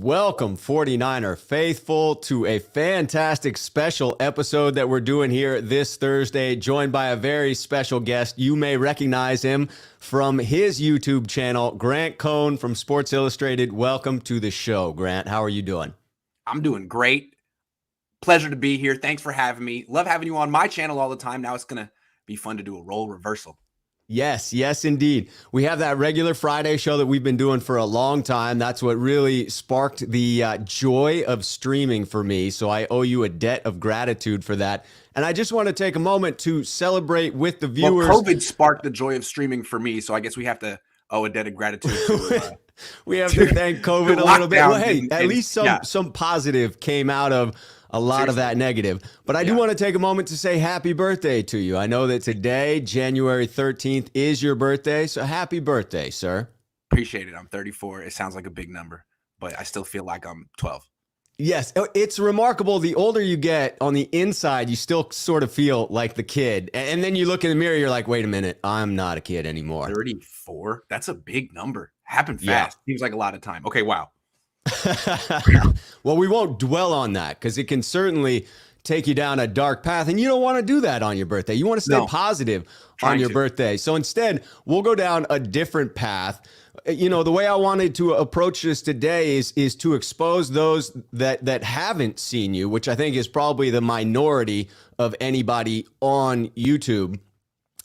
Welcome, 49er faithful, to a fantastic special episode that we're doing here this Thursday, joined by a very special guest. You may recognize him from his YouTube channel, Grant Cohn from Sports Illustrated. Welcome to the show, Grant. How are you doing? I'm doing great. Pleasure to be here. Thanks for having me. Love having you on my channel all the time. Now it's going to be fun to do a role reversal. Yes, indeed. We have that regular Friday show that we've been doing for a long time. That's what really sparked the joy of streaming for me. So I owe you a debt of gratitude for that. And I just want to take a moment to celebrate with the viewers. Well, COVID sparked the joy of streaming for me. So I guess we have to owe a debt of gratitude to, we have to thank COVID a little bit. Well, hey, at least some positive came out of a lot of that negative. But I do want to take a moment to say happy birthday to you. I know that today, January 13th, is your birthday. So happy birthday, sir. Appreciate it. I'm 34. It sounds like a big number, but I still feel like I'm 12. Yes, it's remarkable. The older you get, on the inside, you still sort of feel like the kid. And then you look in the mirror, you're like, wait a minute, I'm not a kid anymore. 34? That's a big number. Happened fast. Seems like a lot of time. Okay, wow. Well, we won't dwell on that because it can certainly take you down a dark path, and you don't want to do that on your birthday. You want to stay positive on your birthday. So instead, we'll go down a different path. You know, the way I wanted to approach this today is to expose those that haven't seen you, which I think is probably the minority of anybody on YouTube.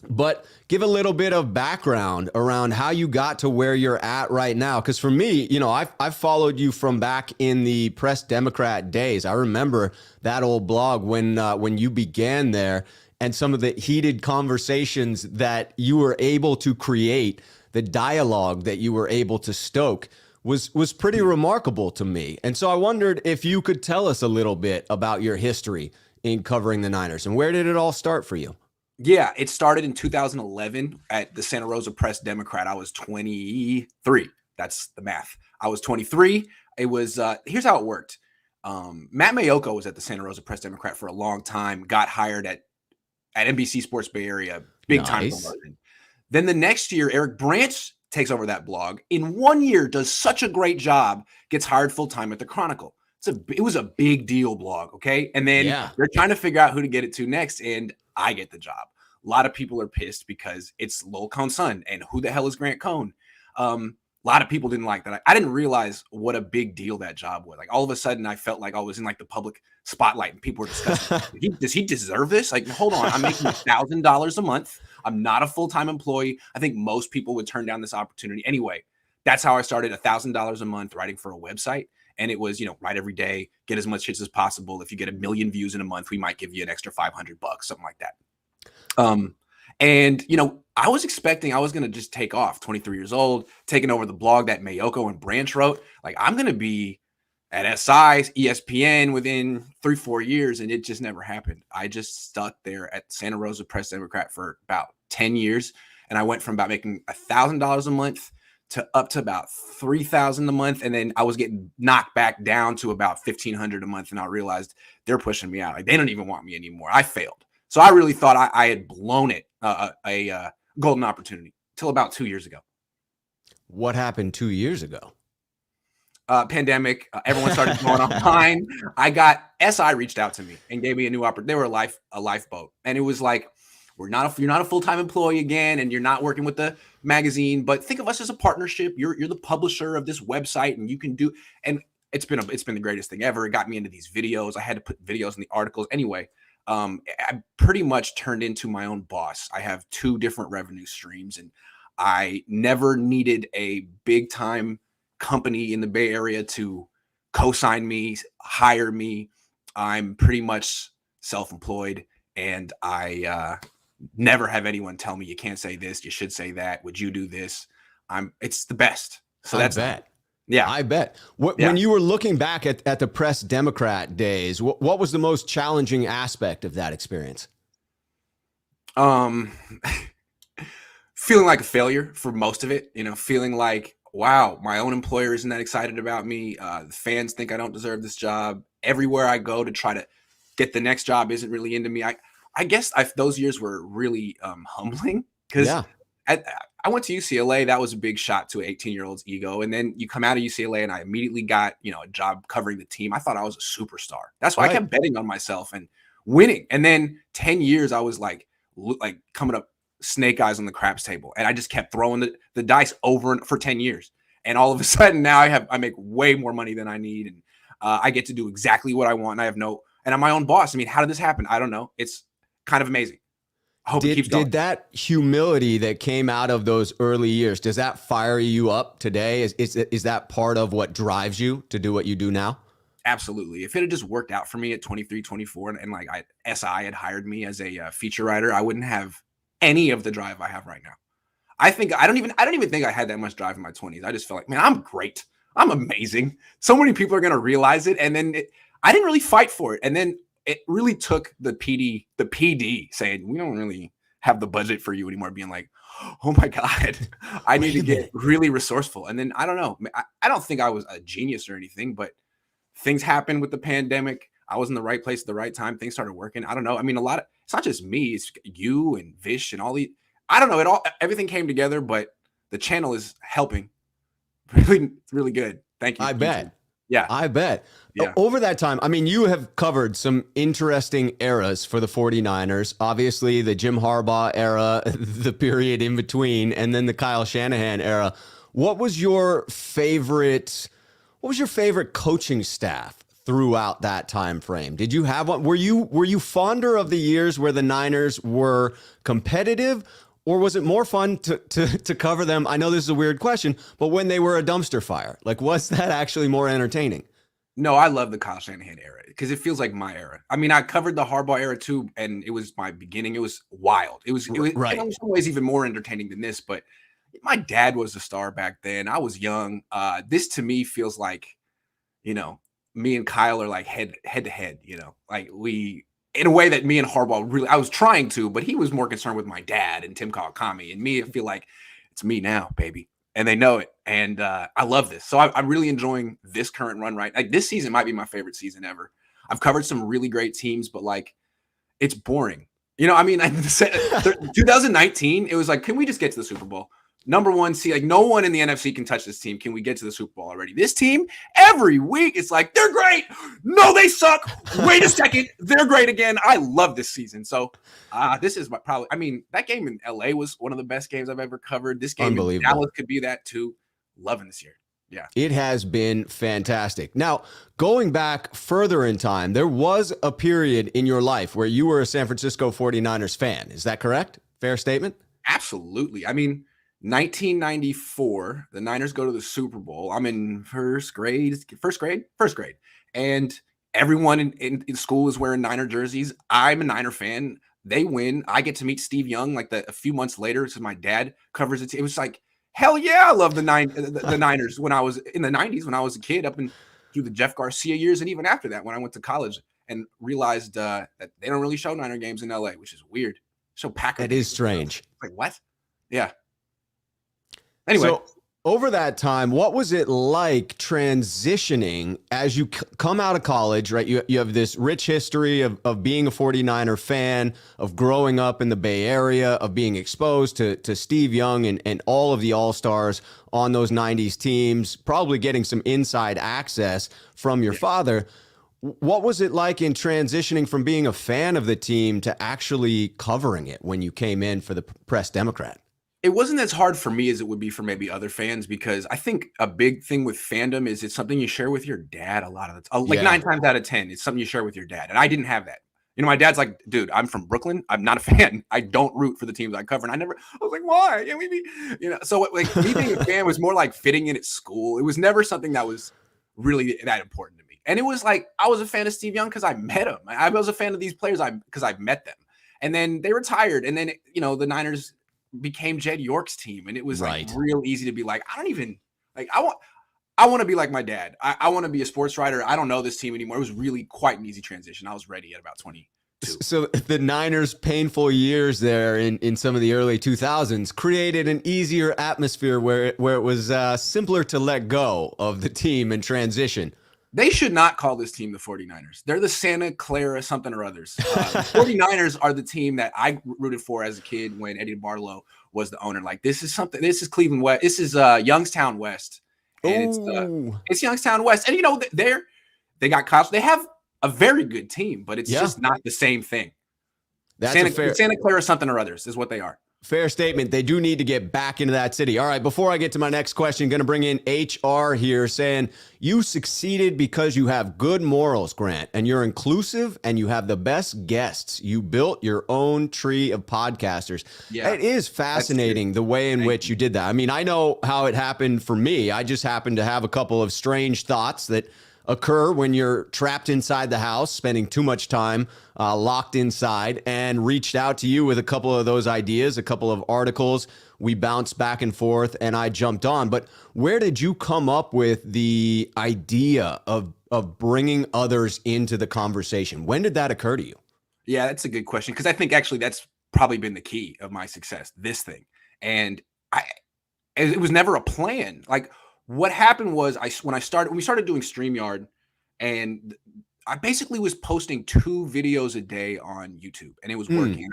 But give a little bit of background around how you got to where you're at right now. Because for me, you know, I've followed you from back in the Press Democrat days. I remember that old blog when you began there, and some of the heated conversations that you were able to create, the dialogue that you were able to stoke was pretty remarkable to me. And so I wondered if you could tell us a little bit about your history in covering the Niners, and where did it all start for you? Yeah, it started in 2011 at the Santa Rosa Press Democrat. I was 23. That's the math. I was 23. It was, here's how it worked. Matt Mayoko was at the Santa Rosa Press Democrat for a long time, got hired at NBC Sports Bay Area, big time promotion. Then the next year, Eric Branch takes over that blog. In 1 year, does such a great job, gets hired full-time at the Chronicle. It was a big deal blog, okay? And then they're trying to figure out who to get it to next, and I get the job. A lot of people are pissed because it's Lil Cohn's son, and who the hell is Grant Cohn? A lot of people didn't like that. I didn't realize what a big deal that job was. Like, all of a sudden, I felt like I was in like the public spotlight, and people were discussing, does he deserve this? Like, hold on, I'm making $1,000 a month. I'm not a full-time employee. I think most people would turn down this opportunity. Anyway, that's how I started, $1,000 a month writing for a website. And it was, you know, write every day, get as much hits as possible. If you get 1 million views in a month, we might give you an extra $500, something like that. And, you know, I was expecting I was going to just take off, 23 years old, taking over the blog that Mayoko and Branch wrote. Like, I'm going to be at SI, ESPN within 3-4 years. And it just never happened. I just stuck there at Santa Rosa Press Democrat for about 10 years. And I went from about making $1,000 a month to up to about $3,000 a month. And then I was getting knocked back down to about $1,500 a month. And I realized they're pushing me out. Like, they don't even want me anymore. I failed. So I really thought I had blown it, a golden opportunity, till about 2 years ago. What happened 2 years ago? Pandemic. Everyone started going online. SI reached out to me and gave me a new opportunity. They were a lifeboat. And it was like, you're not a full-time employee again, and you're not working with the magazine, but think of us as a partnership. You're the publisher of this website, and you can do, and it's been the greatest thing ever. It got me into these videos. I had to put videos in the articles. Anyway, I pretty much turned into my own boss. I have 2 different revenue streams, and I never needed a big time company in the Bay Area to co-sign me, hire me. I'm pretty much self-employed, and I never have anyone tell me you can't say this, you should say that. Would you do this? It's the best. So that's that. Yeah, I bet. When you were looking back at the Press Democrat days, what was the most challenging aspect of that experience? Feeling like a failure for most of it. You know, feeling like, wow, my own employer isn't that excited about me. The fans think I don't deserve this job. Everywhere I go to try to get the next job isn't really into me. I guess those years were really humbling because I I went to UCLA. That was a big shot to an 18-year-old's ego. And then you come out of UCLA and I immediately got, a job covering the team. I thought I was a superstar. That's why I kept betting on myself and winning. And then 10 years, I was like coming up snake eyes on the craps table. And I just kept throwing the dice over and for 10 years. And all of a sudden now I make way more money than I need. And I get to do exactly what I want. And and I'm my own boss. I mean, how did this happen? I don't know. It's kind of amazing. I hope it keeps going. Did that humility that came out of those early years, does that fire you up today? Is that part of what drives you to do what you do now? Absolutely. If it had just worked out for me at 23, 24, and like SI had hired me as a feature writer, I wouldn't have any of the drive I have right now. I don't even think I had that much drive in my 20s. I just felt like, man, I'm great. I'm amazing. So many people are going to realize it. And then I didn't really fight for it. And then it really took the PD saying, we don't really have the budget for you anymore, being like, oh my God, I need to get really resourceful. And then I don't know. I don't think I was a genius or anything, but things happened with the pandemic. I was in the right place at the right time. Things started working. I don't know. I mean, it's not just me, it's you and Vish and all these. I don't know. Everything came together, but the channel is helping. Really, really good. Thank you. I bet. Yeah. I bet. Yeah. Over that time, I mean, you have covered some interesting eras for the 49ers. Obviously, the Jim Harbaugh era, the period in between, and then the Kyle Shanahan era. What was your favorite coaching staff throughout that time frame? Did you have one? Were you fonder of the years where the Niners were competitive? Or was it more fun to cover them? I know this is a weird question, but when they were a dumpster fire, like, was that actually more entertaining? No, I love the Kyle Shanahan era because it feels like my era. I mean, I covered the Harbaugh era too, and it was my beginning. It was wild. It was right. In some ways even more entertaining than this, but my dad was a star back then. I was young. This to me feels like, me and Kyle are like head to head, like we, in a way that me and Harbaugh really, I was trying to, but he was more concerned with my dad and Tim Kawakami, and me, I feel like it's me now, baby. And they know it. And I love this. So I'm really enjoying this current run, right? Like this season might be my favorite season ever. I've covered some really great teams, but like, it's boring. I mean, 2019, it was like, can we just get to the Super Bowl? Number one seed, like no one in the NFC can touch this team. Can we get to the Super Bowl already? This team, every week, it's like, they're great. No, they suck. Wait a second. They're great again. I love this season. So this is that game in LA was one of the best games I've ever covered. This game in Dallas could be that too. Loving this year. Yeah. It has been fantastic. Now, going back further in time, there was a period in your life where you were a San Francisco 49ers fan. Is that correct? Fair statement? Absolutely. I mean, 1994, the Niners go to the Super Bowl. I'm in first grade. And everyone in school is wearing Niner jerseys. I'm a Niner fan. They win. I get to meet Steve Young a few months later. So my dad covers it. It was like, hell yeah, I love the Niners when I was in the 90s, when I was a kid, up and through the Jeff Garcia years. And even after that, when I went to college and realized that they don't really show Niner games in LA, which is weird. Show Packer. That is strange. Like, what? Yeah. Anyway, so over that time, what was it like transitioning as you come out of college, right? You have this rich history of being a 49er fan, of growing up in the Bay Area, of being exposed to Steve Young and all of the all-stars on those 90s teams, probably getting some inside access from your father. What was it like in transitioning from being a fan of the team to actually covering it when you came in for the Press Democrat? It wasn't as hard for me as it would be for maybe other fans, because I think a big thing with fandom is it's something you share with your dad a lot of the time. Like 9 times out of 10, it's something you share with your dad. And I didn't have that. My dad's like, dude, I'm from Brooklyn. I'm not a fan. I don't root for the teams I cover. And I was like, why? Yeah, maybe, so like me being a fan was more like fitting in at school. It was never something that was really that important to me. And it was like, I was a fan of Steve Young because I met him. I was a fan of these players because I've met them. And then they retired. And then, the Niners became Jed York's team, and it was like real easy to be like, I don't even like, I want to be like my dad. I want to be a sports writer. I don't know this team anymore. It was really quite an easy transition. I was ready at about 22. So the Niners' painful years there in some of the early 2000s created an easier atmosphere where it was simpler to let go of the team and transition. They should not call this team the 49ers. They're the Santa Clara something or others. The 49ers are the team that I rooted for as a kid when Eddie Barlow was the owner. Like, this is Cleveland West. This is Youngstown West. And it's Youngstown West. And, you know, they got cops. They have a very good team, but it's just not the same thing. Santa Clara something or others is what they are. Fair statement. They do need to get back into that city. All right, before I get to my next question, going to bring in HR here saying, you succeeded because you have good morals, Grant, and you're inclusive and you have the best guests. You built your own tree of podcasters. Yeah, it is fascinating the way in which you did that. I mean, I know how it happened for me. I just happened to have a couple of strange thoughts that occur when you're trapped inside the house, spending too much time locked inside, and reached out to you with a couple of those ideas, a couple of articles. We bounced back and forth, and I jumped on. But where did you come up with the idea of bringing others into the conversation? When did that occur to you? Yeah, that's a good question, because I think actually that's probably been the key of my success, this thing. And it was never a plan. Like, what happened was when we started doing StreamYard, and I basically was posting 2 videos a day on YouTube, and it was working.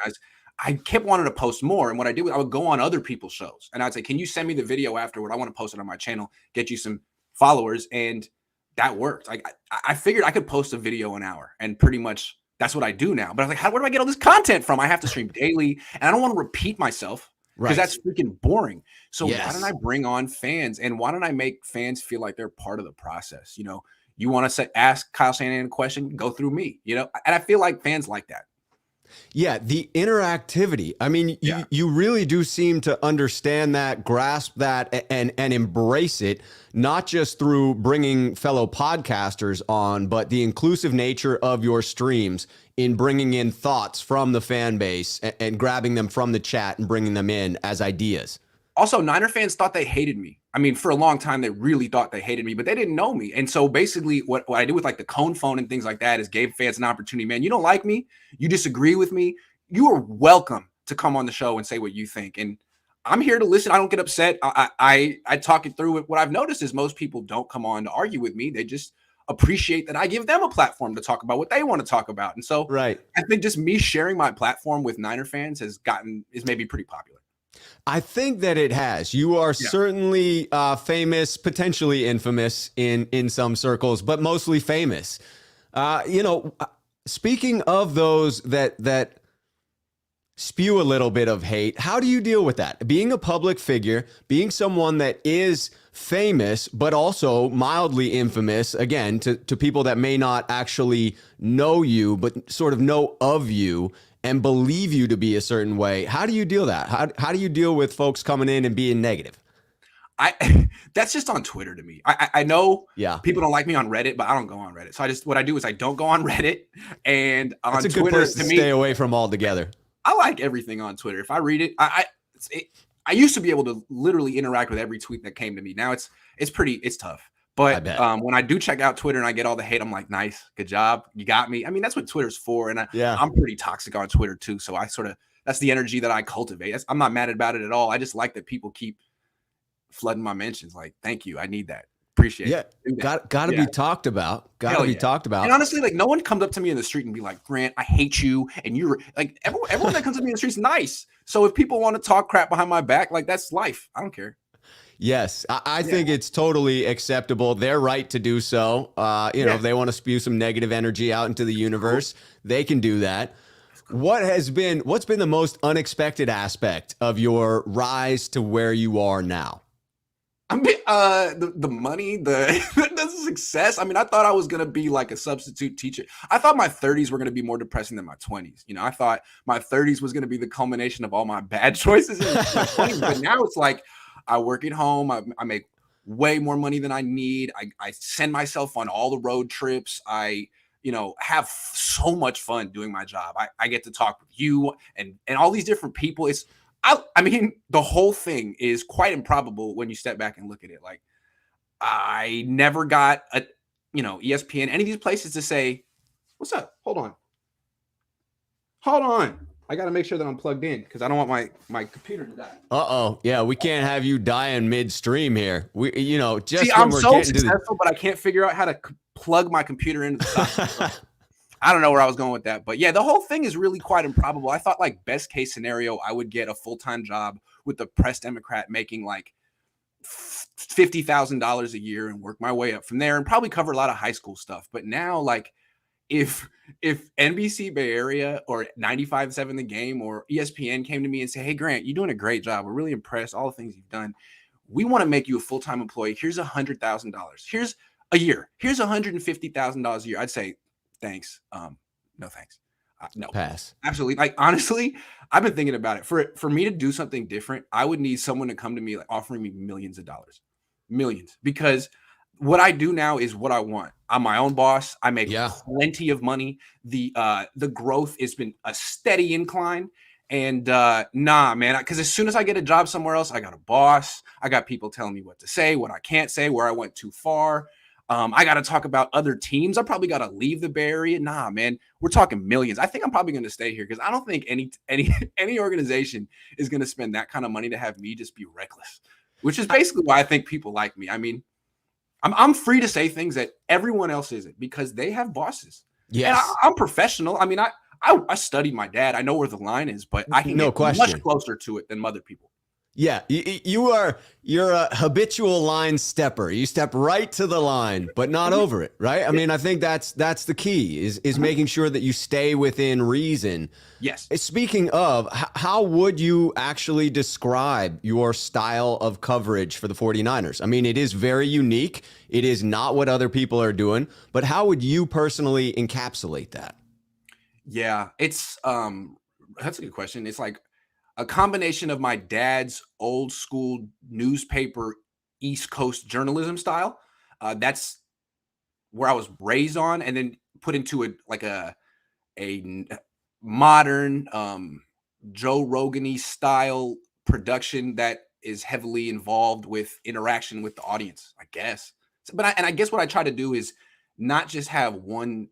I kept wanting to post more. And what I did was I would go on other people's shows and I'd say, can you send me the video afterward? I want to post it on my channel, get you some followers. And that worked. Like, I figured I could post a video an hour, and pretty much that's what I do now. But I was like, where do I get all this content from? I have to stream daily, and I don't want to repeat myself, because that's freaking boring. So why don't I bring on fans, and why don't I make fans feel like they're part of the process? You know, you want to ask Kyle Shanahan a question, go through me, you know, and I feel like fans like that. Yeah, the interactivity. I mean, you really do seem to understand that, grasp that, and embrace it, not just through bringing fellow podcasters on, but the inclusive nature of your streams in bringing in thoughts from the fan base and grabbing them from the chat and bringing them in as ideas. Also, Niner fans thought they hated me. I mean, for a long time, they really thought they hated me, but they didn't know me. And so basically what I did with like the Cohn phone and things like that is gave fans an opportunity. Man, you don't like me, you disagree with me, you are welcome to come on the show and say what you think. And I'm here to listen. I don't get upset. I talk it through. What I've noticed is most people don't come on to argue with me. They just appreciate that I give them a platform to talk about what they want to talk about. And so I think just me sharing my platform with Niner fans is maybe pretty popular. I think that it has. You are certainly famous, potentially infamous in some circles, but mostly famous. You know, speaking of those that spew a little bit of hate, how do you deal with that? Being a public figure, being someone that is famous, but also mildly infamous, again, to people that may not actually know you, but sort of know of you and believe you to be a certain way. How do you deal that? How do you deal with folks coming in and being negative? That's just on Twitter to me. I know people don't like me on Reddit, but I don't go on Reddit. So what I do is I don't go on Reddit, and on That's a Twitter, good place to stay away from altogether. I like everything on Twitter. If I read it, I used to be able to literally interact with every tweet that came to me. Now it's tough. But when I do check out Twitter and I get all the hate, I'm like, nice, good job, you got me. I mean, that's what Twitter's for. And I'm pretty toxic on Twitter too. So that's the energy that I cultivate. I'm not mad about it at all. I just like that people keep flooding my mentions. Like, thank you, I need that. Appreciate it. Got to be talked about. Got to be talked about. And honestly, like, no one comes up to me in the street and be like, Grant, I hate you. And you're like, everyone that comes to me in the street is nice. So if people want to talk crap behind my back, like, that's life. I don't care. Yes, I think it's totally acceptable. They're right to do so. If they want to spew some negative energy out into the universe, they can do that. What's been the most unexpected aspect of your rise to where you are now? I mean, the money, the success. I mean, I thought I was gonna be like a substitute teacher. I thought my 30s were gonna be more depressing than my 20s. You know, I thought my 30s was gonna be the culmination of all my bad choices in my 20s. But now it's like, I work at home. I make way more money than I need. I send myself on all the road trips. I have so much fun doing my job. I get to talk with you and all these different people. I mean, the whole thing is quite improbable when you step back and look at it. Like, I never got ESPN, any of these places to say, what's up? Hold on. I got to make sure that I'm plugged in because I don't want my computer to die. Yeah, we can't have you dying midstream here. I'm so successful, but I can't figure out how to plug my computer into the socket. I don't know where I was going with that, but yeah, the whole thing is really quite improbable. I thought like best case scenario, I would get a full-time job with the Press Democrat making like $50,000 a year and work my way up from there and probably cover a lot of high school stuff. But now, like, if NBC Bay Area or 95.7 The Game or ESPN came to me and said, hey, Grant, you're doing a great job. We're really impressed. All the things you've done. We want to make you a full-time employee. Here's $100,000. Here's a year. Here's $150,000 a year. I'd say, thanks. No, thanks. No. Pass. Absolutely. Like, honestly, I've been thinking about it. For me to do something different, I would need someone to come to me like offering me millions of dollars. Millions. Because what I do now is what I want. I'm my own boss. I make plenty of money. The growth has been a steady incline. And nah, man, because as soon as I get a job somewhere else, I got a boss. I got people telling me what to say, what I can't say, where I went too far. I got to talk about other teams. I probably got to leave the Bay Area. Nah, man, we're talking millions. I think I'm probably going to stay here because I don't think any organization is going to spend that kind of money to have me just be reckless, which is basically why I think people like me. I mean, I'm free to say things that everyone else isn't because they have bosses. Yes. And I'm professional. I mean, I studied my dad. I know where the line is, but I can get much closer to it than other people. Yeah, you're a habitual line stepper. You step right to the line, but not over it, right? I mean, I think that's the key is making sure that you stay within reason. Yes. Speaking of, how would you actually describe your style of coverage for the 49ers? I mean, it is very unique. It is not what other people are doing, but how would you personally encapsulate that? Yeah, it's that's a good question. It's like a combination of my dad's old school newspaper East Coast journalism style. That's where I was raised on, and then put into a modern Joe Rogan-y style production that is heavily involved with interaction with the audience, I guess. But I guess what I try to do is not just have one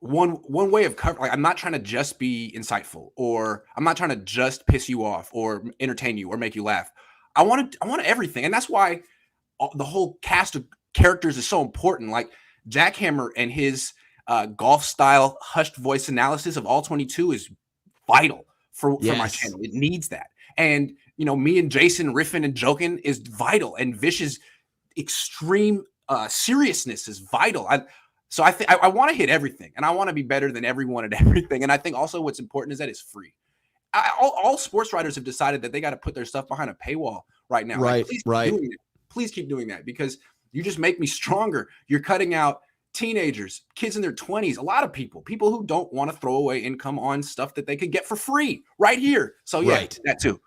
way of cover. Like, I'm not trying to just be insightful, or I'm not trying to just piss you off or entertain you or make you laugh. I want everything. And that's why the whole cast of characters is so important. Like Jackhammer and his golf style hushed voice analysis of all 22 is vital for my channel. It needs that. And, me and Jason riffing and joking is vital. And Vish's extreme seriousness is vital. So I think I want to hit everything, and I want to be better than everyone at everything. And I think also what's important is that it's free. All sports writers have decided that they got to put their stuff behind a paywall right now. Right, like, please keep doing that because you just make me stronger. You're cutting out teenagers, kids in their 20s, a lot of people who don't want to throw away income on stuff that they could get for free right here. So that too.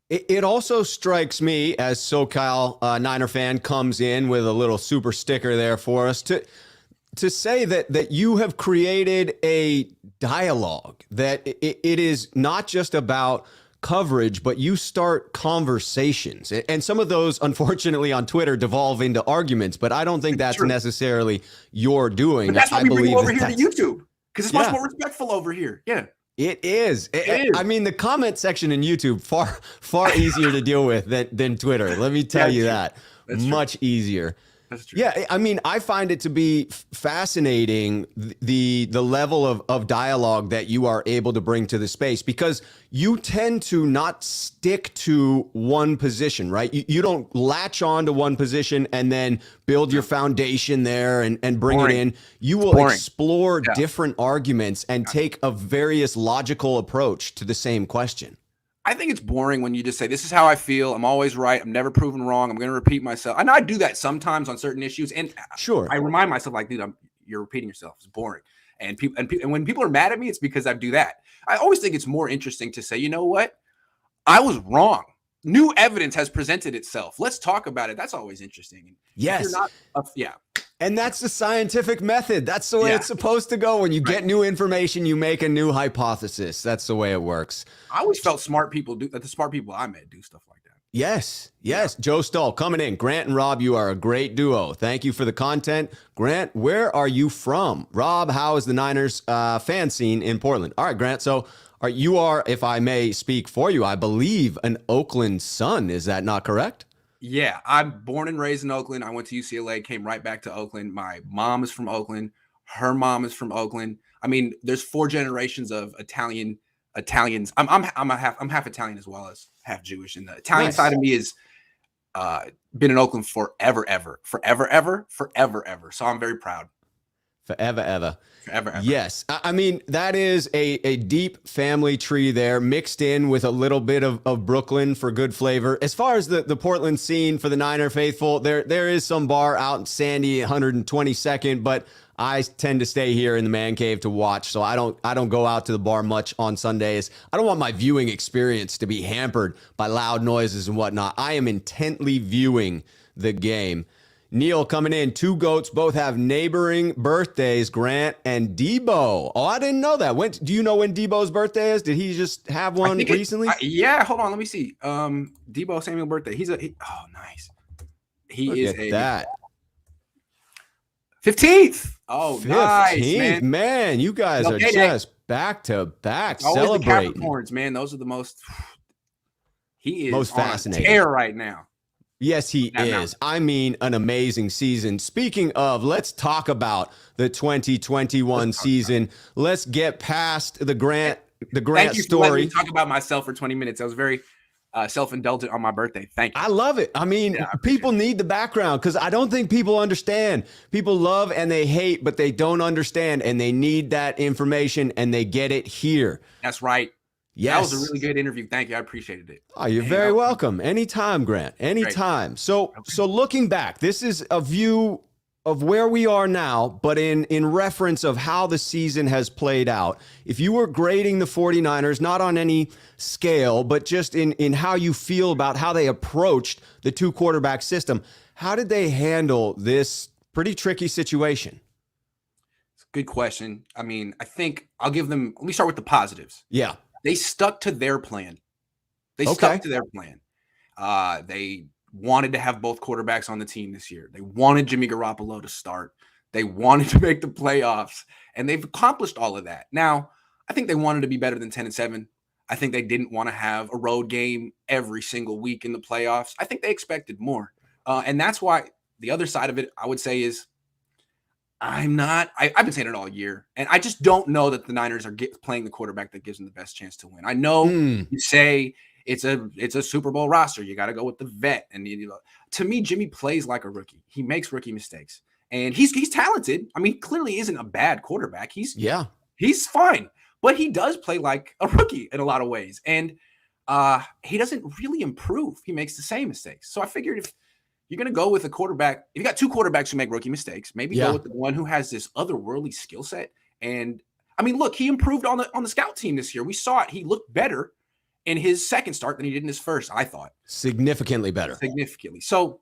It also strikes me as SoCal Niner fan comes in with a little super sticker there for us to say that you have created a dialogue, that it is not just about coverage, but you start conversations. And some of those, unfortunately, on Twitter devolve into arguments, but I don't think that's necessarily your doing. But that's why we bring you over here to YouTube, because it's much more respectful over here. Yeah. It is. I mean, the comment section in YouTube, far easier to deal with than Twitter. Let me tell you that. That's much easier. That's true. Yeah, I mean, I find it to be fascinating, the level of dialogue that you are able to bring to the space, because you tend to not stick to one position, right? You don't latch on to one position and then build your foundation there and bring it in. You will explore different arguments and take a various logical approach to the same question. I think it's boring when you just say, this is how I feel. I'm always right. I'm never proven wrong. I'm going to repeat myself. And I do that sometimes on certain issues. And I remind myself, like, dude, you're repeating yourself. It's boring. And when people are mad at me, it's because I do that. I always think it's more interesting to say, you know what? I was wrong. New evidence has presented itself. Let's talk about it. That's always interesting. Yes. And that's the scientific method. That's the way it's supposed to go. When you get new information, you make a new hypothesis. That's the way it works. I always felt the smart people I met do stuff like that. Yes. Joe Stull coming in. Grant and Rob, you are a great duo. Thank you for the content. Grant, where are you from? Rob, how is the Niners fan scene in Portland? All right, Grant. So you are, if I may speak for you, I believe an Oakland Sun. Is that not correct? Yeah, I'm born and raised in Oakland. I went to UCLA, came right back to Oakland. My mom is from Oakland. Her mom is from Oakland. I mean, there's 4 generations of Italians. I'm half Italian as well as half Jewish, and the Italian Nice. side of me is been in Oakland forever, ever. So I'm very proud. Forever, ever. Forever, ever. Yes. I mean, that is a deep family tree there, mixed in with a little bit of Brooklyn for good flavor. As far as the Portland scene for the Niner faithful, there is some bar out in Sandy, 122nd, but I tend to stay here in the man cave to watch, so I don't go out to the bar much on Sundays. I don't want my viewing experience to be hampered by loud noises and whatnot. I am intently viewing the game. Neil coming in, 2 GOATs, both have neighboring birthdays, Grant and Debo. Oh, I didn't know that. Do you know when Debo's birthday is? Did he just have one recently? Yeah, hold on, let me see. Debo Samuel birthday. Oh, nice. Look at that. 15th. Oh, 15th, nice, man. You guys are just back to back celebrating. The Capricorns, man. Those are the most. He is most fascinating. On a tear right now. Yes, he is. I mean, an amazing season. Speaking of, let's talk about the 2021 season. Let's get past the Grant Thank you story. For letting me talk about myself for 20 minutes. I was very self-indulgent on my birthday. Thank you. I love it. I mean, people need the background because I don't think people understand. People love and they hate, but they don't understand, and they need that information, and they get it here. That's right. Yes. That was a really good interview. Thank you. I appreciated it. Oh, you're very welcome. Anytime, Grant. Anytime. Great. So looking back, this is a view of where we are now, but in reference of how the season has played out. If you were grading the 49ers, not on any scale, but just in how you feel about how they approached the 2-quarterback system, how did they handle this pretty tricky situation? It's a good question. I mean, I think I'll give them, let me start with the positives. Yeah. They stuck to their plan. They wanted to have both quarterbacks on the team this year. They wanted Jimmy Garoppolo to start. They wanted to make the playoffs, and they've accomplished all of that. Now, I think they wanted to be better than 10-7. I think they didn't want to have a road game every single week in the playoffs. I think they expected more. And that's why the other side of it, I would say, is I've been saying it all year, and I just don't know that the Niners are playing the quarterback that gives them the best chance to win. I know you say it's a Super Bowl roster. You got to go with the vet. And to me, Jimmy plays like a rookie. He makes rookie mistakes, and he's talented. I mean, clearly isn't a bad quarterback. He's fine, but he does play like a rookie in a lot of ways, and he doesn't really improve. He makes the same mistakes. So I figured if you're going to go with a quarterback, if you got 2 quarterbacks who make rookie mistakes, maybe go with the one who has this otherworldly skill set. And I mean, look, he improved on the scout team this year. We saw it. He looked better in his second start than he did in his first, I thought. Significantly better. Significantly. So,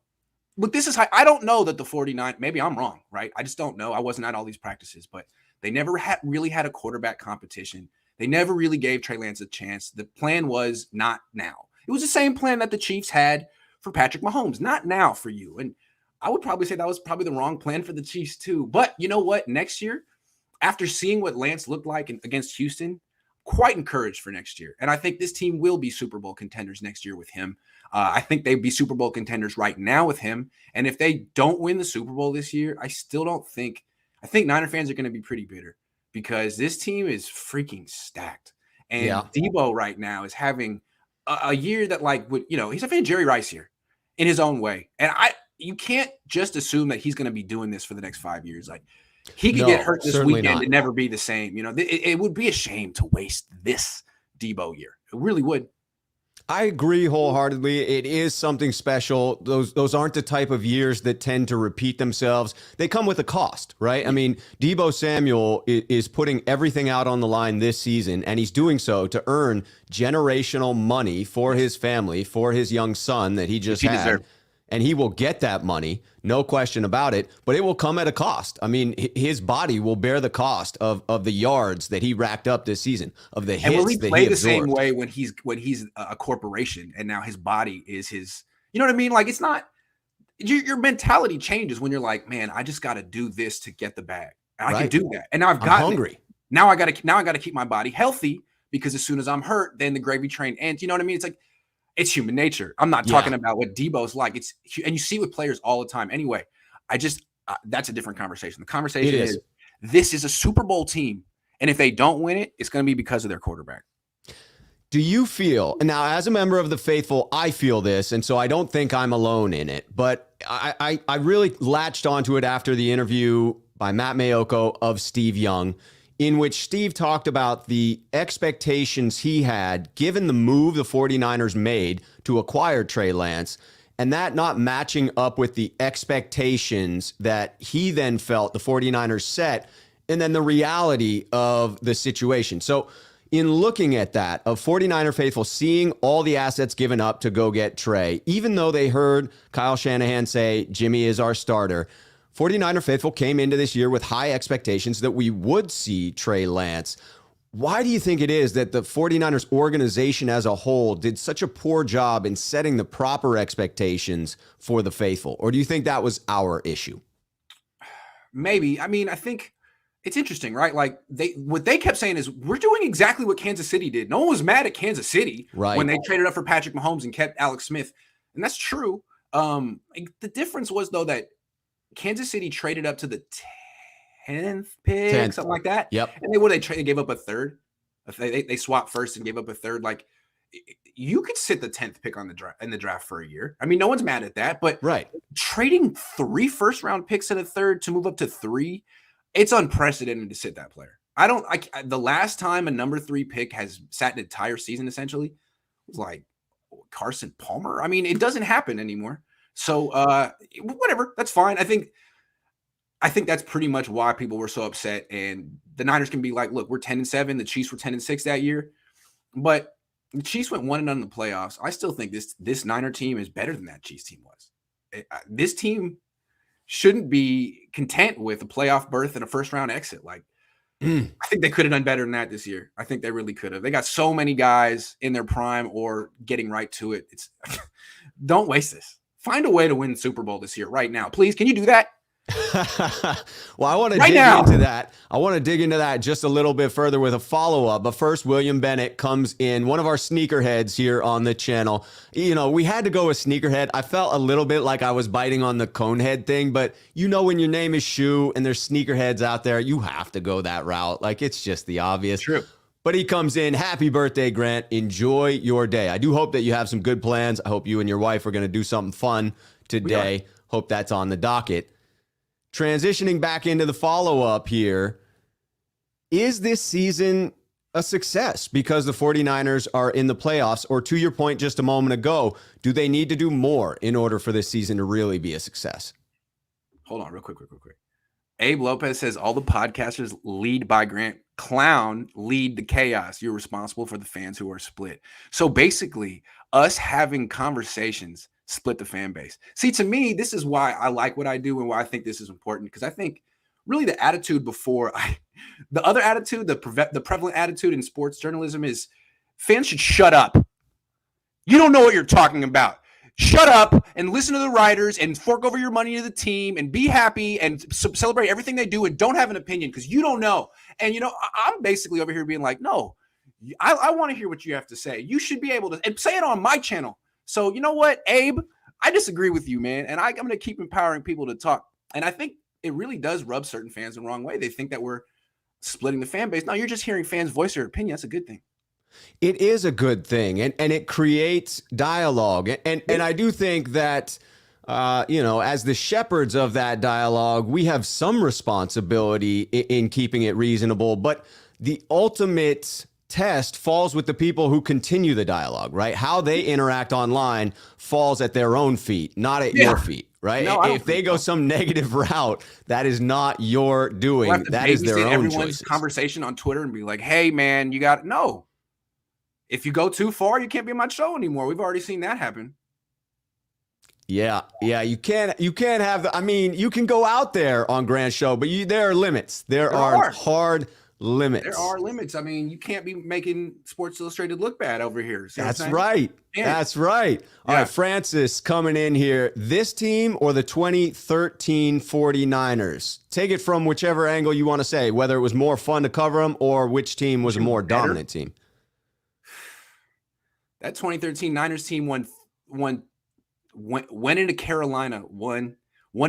look, this is how I don't know that the 49, maybe I'm wrong, right? I just don't know. I wasn't at all these practices, but they never really had a quarterback competition. They never really gave Trey Lance a chance. The plan was not now. It was the same plan that the Chiefs had for Patrick Mahomes, not now for you. And I would probably say that was probably the wrong plan for the Chiefs too. But you know what? Next year, after seeing what Lance looked like against Houston, quite encouraged for next year. And I think this team will be Super Bowl contenders next year with him. I think they'd be Super Bowl contenders right now with him. And if they don't win the Super Bowl this year, I think Niner fans are going to be pretty bitter because this team is freaking stacked. And Debo right now is having a year that he's having a Jerry Rice here in his own way. And you can't just assume that he's going to be doing this for the next 5 years. Like he could get hurt this weekend and never be the same. It would be a shame to waste this Debo year. It really would. I agree wholeheartedly. It is something special. Those aren't the type of years that tend to repeat themselves. They come with a cost, right? I mean, Debo Samuel is putting everything out on the line this season, and he's doing so to earn generational money for his family, for his young son that he just had. Deserved. And he will get that money, no question about it, but it will come at a cost. I mean, his body will bear the cost of the yards that he racked up this season, of the hits that he absorbed. And will he play the same way when he's a corporation and now his body is his, you know what I mean? Like, it's not, your mentality changes when you're like, man, I just got to do this to get the bag. And I can do that. And now I'm hungry. Now I got to keep my body healthy because as soon as I'm hurt, then the gravy train ends. You know what I mean? It's like, It's human nature. I'm not talking about what Debo's like. And you see with players all the time. Anyway, that's a different conversation. The conversation is this is a Super Bowl team. And if they don't win it, it's going to be because of their quarterback. Do you feel, now as a member of the faithful, I feel this, and so I don't think I'm alone in it, but I really latched onto it after the interview by Matt Mayoko of Steve Young, in which Steve talked about the expectations he had given the move the 49ers made to acquire Trey Lance, and that not matching up with the expectations that he then felt the 49ers set, and then the reality of the situation. So in looking at that, of 49er faithful seeing all the assets given up to go get Trey, even though they heard Kyle Shanahan say Jimmy is our starter, 49er faithful came into this year with high expectations that we would see Trey Lance. Why do you think it is that the 49ers organization as a whole did such a poor job in setting the proper expectations for the faithful? Or do you think that was our issue? Maybe. I mean, I think it's interesting, right? Like what they kept saying is we're doing exactly what Kansas City did. No one was mad at Kansas City when they traded up for Patrick Mahomes and kept Alex Smith. And that's true. The difference was, though, that Kansas City traded up to the 10th pick, something like that. Yep. And they gave up a third. They swapped first and gave up a third. Like, you could sit the 10th pick in the draft for a year. I mean, no one's mad at that. But trading 3 first-round picks in a third to move up to 3, it's unprecedented to sit that player. The last time a number 3 pick has sat an entire season essentially was like Carson Palmer. I mean, it doesn't happen anymore. So whatever, that's fine. I think that's pretty much why people were so upset. And the Niners can be like, look, we're 10-7. The Chiefs were 10-6 that year, but the Chiefs went 1-0 in the playoffs. I still think this Niner team is better than that Chiefs team was. This team shouldn't be content with a playoff berth and a first-round exit. Like, I think they could have done better than that this year. I think they really could have. They got so many guys in their prime or getting right to it. Don't waste this. Find a way to win the Super Bowl this year right now. Please, can you do that? Well, I want to dig into that. I want to dig into that just a little bit further with a follow-up. But first, William Bennett comes in, one of our sneakerheads here on the channel. You know, we had to go with sneakerhead. I felt a little bit like I was biting on the Cohn head thing, but you know, when your name is Schuh and there's sneakerheads out there, you have to go that route. Like, it's just the obvious. True. But he comes in, happy birthday, Grant. Enjoy your day. I do hope that you have some good plans. I hope you and your wife are going to do something fun today. Hope that's on the docket. Transitioning back into the follow-up here, is this season a success because the 49ers are in the playoffs? Or to your point just a moment ago, do they need to do more in order for this season to really be a success? Hold on real quick. Abe Lopez says, all the podcasters lead by Grant. Clown lead the chaos. You're responsible for the fans who are split. So basically, us having conversations split the fan base. See, to me, this is why I like what I do and why I think this is important, because I think really the attitude the other attitude, the prevalent attitude in sports journalism is fans should shut up. You don't know what you're talking about. Shut up and listen to the writers and fork over your money to the team and be happy and celebrate everything they do and don't have an opinion because you don't know. And, you know, I'm basically over here being like, no, I want to hear what you have to say. You should be able to and say it on my channel. So, you know what, Abe, I disagree with you, man. And I'm going to keep empowering people to talk. And I think it really does rub certain fans the wrong way. They think that we're splitting the fan base. No, you're just hearing fans voice their opinion. That's a good thing. It is a good thing, and it creates dialogue. And I do think that, you know, as the shepherds of that dialogue, we have some responsibility in keeping it reasonable. But the ultimate test falls with the people who continue the dialogue, right? How they interact online falls at their own feet, not at your feet, right? No, if they go some negative route, that is not your doing. That is their own choices. Conversation on Twitter and be like, hey, man, you got no. If you go too far, you can't be on my show anymore. We've already seen that happen. Yeah, you can't have I mean, you can go out there on Grant's show, but there are limits. There are hard limits. There are limits. I mean, you can't be making Sports Illustrated look bad over here. That's right. Yeah. That's right. All right, Francis coming in here. This team or the 2013 49ers? Take it from whichever angle you want to say, whether it was more fun to cover them or which team was a more dominant team. That 2013 Niners team went into Carolina, went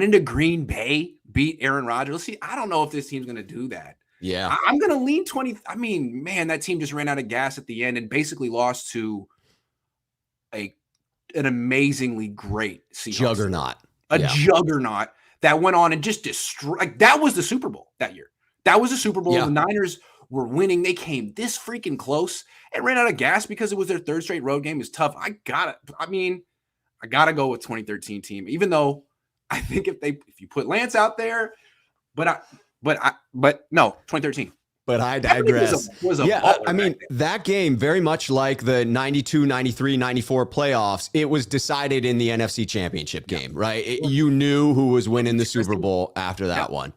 into Green Bay, beat Aaron Rodgers. See, I don't know if this team's going to do that. Yeah. I'm going to lean 20. I mean, man, that team just ran out of gas at the end and basically lost to an amazingly great Seahawks juggernaut. Juggernaut that went on and just destroyed. Like, that was the Super Bowl that year. That was the Super Bowl. Yeah. The Niners were winning. They came this freaking close and ran out of gas because it was their third straight road game. It's tough. I gotta go with 2013 team, even though I think if you put Lance out there, but no, 2013. But I digress. I mean, that game, very much like the 92, 93, 94 playoffs, it was decided in the NFC Championship game, right? You knew who was winning the Super Bowl after that one.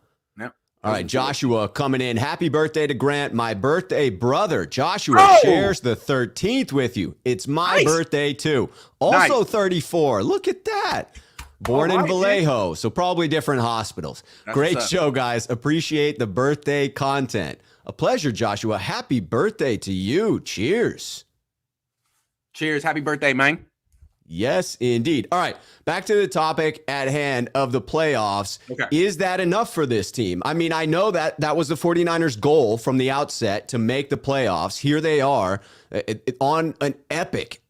All right, Joshua coming in. Happy birthday to Grant. My birthday brother, Joshua, shares the 13th with you. It's my birthday, too. Also 34. Look at that. Born in Vallejo, so probably different hospitals. Great show, guys. Appreciate the birthday content. A pleasure, Joshua. Happy birthday to you. Cheers. Cheers. Happy birthday, man. Yes, indeed. All right, back to the topic at hand of the playoffs. Okay. Is that enough for this team? I mean, I know that was the 49ers' goal from the outset to make the playoffs. Here they are on an epic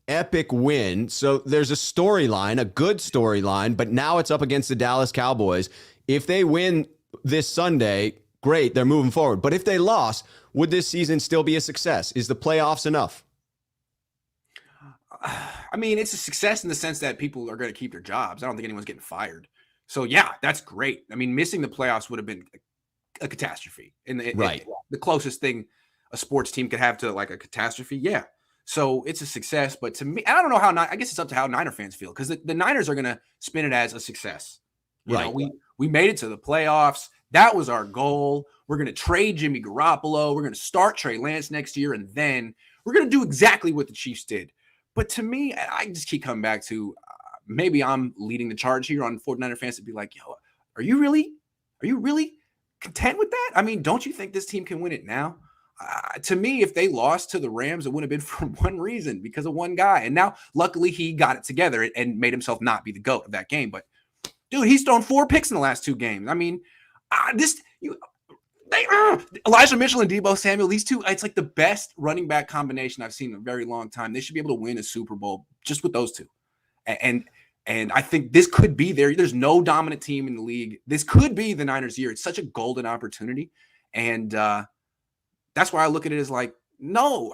win. So there's a storyline, a good storyline, but now it's up against the Dallas Cowboys. If they win this Sunday, great, they're moving forward. But if they lost, would this season still be a success? Is the playoffs enough? I mean, it's a success in the sense that people are going to keep their jobs. I don't think anyone's getting fired. So, yeah, that's great. I mean, missing the playoffs would have been a catastrophe. The closest thing a sports team could have to like a catastrophe. Yeah. So it's a success. But to me, I don't know how, I guess it's up to how Niner fans feel, because the Niners are going to spin it as a success. You know, we made it to the playoffs. That was our goal. We're going to trade Jimmy Garoppolo. We're going to start Trey Lance next year. And then we're going to do exactly what the Chiefs did. But to me, I just keep coming back to maybe I'm leading the charge here on 49er fans to be like, yo, are you really content with that? I mean, don't you think this team can win it now? To me, if they lost to the Rams, it would have been for one reason, because of one guy. And now, luckily, he got it together and made himself not be the GOAT of that game. But, dude, he's thrown 4 picks in the last 2 games. I mean, Elijah Mitchell and Deebo Samuel, these two, it's like the best running back combination I've seen in a very long time. They should be able to win a Super Bowl just with those two. And I think this could be there's no dominant team in the league. This could be the Niners' year. It's such a golden opportunity. And that's why I look at it as like, no,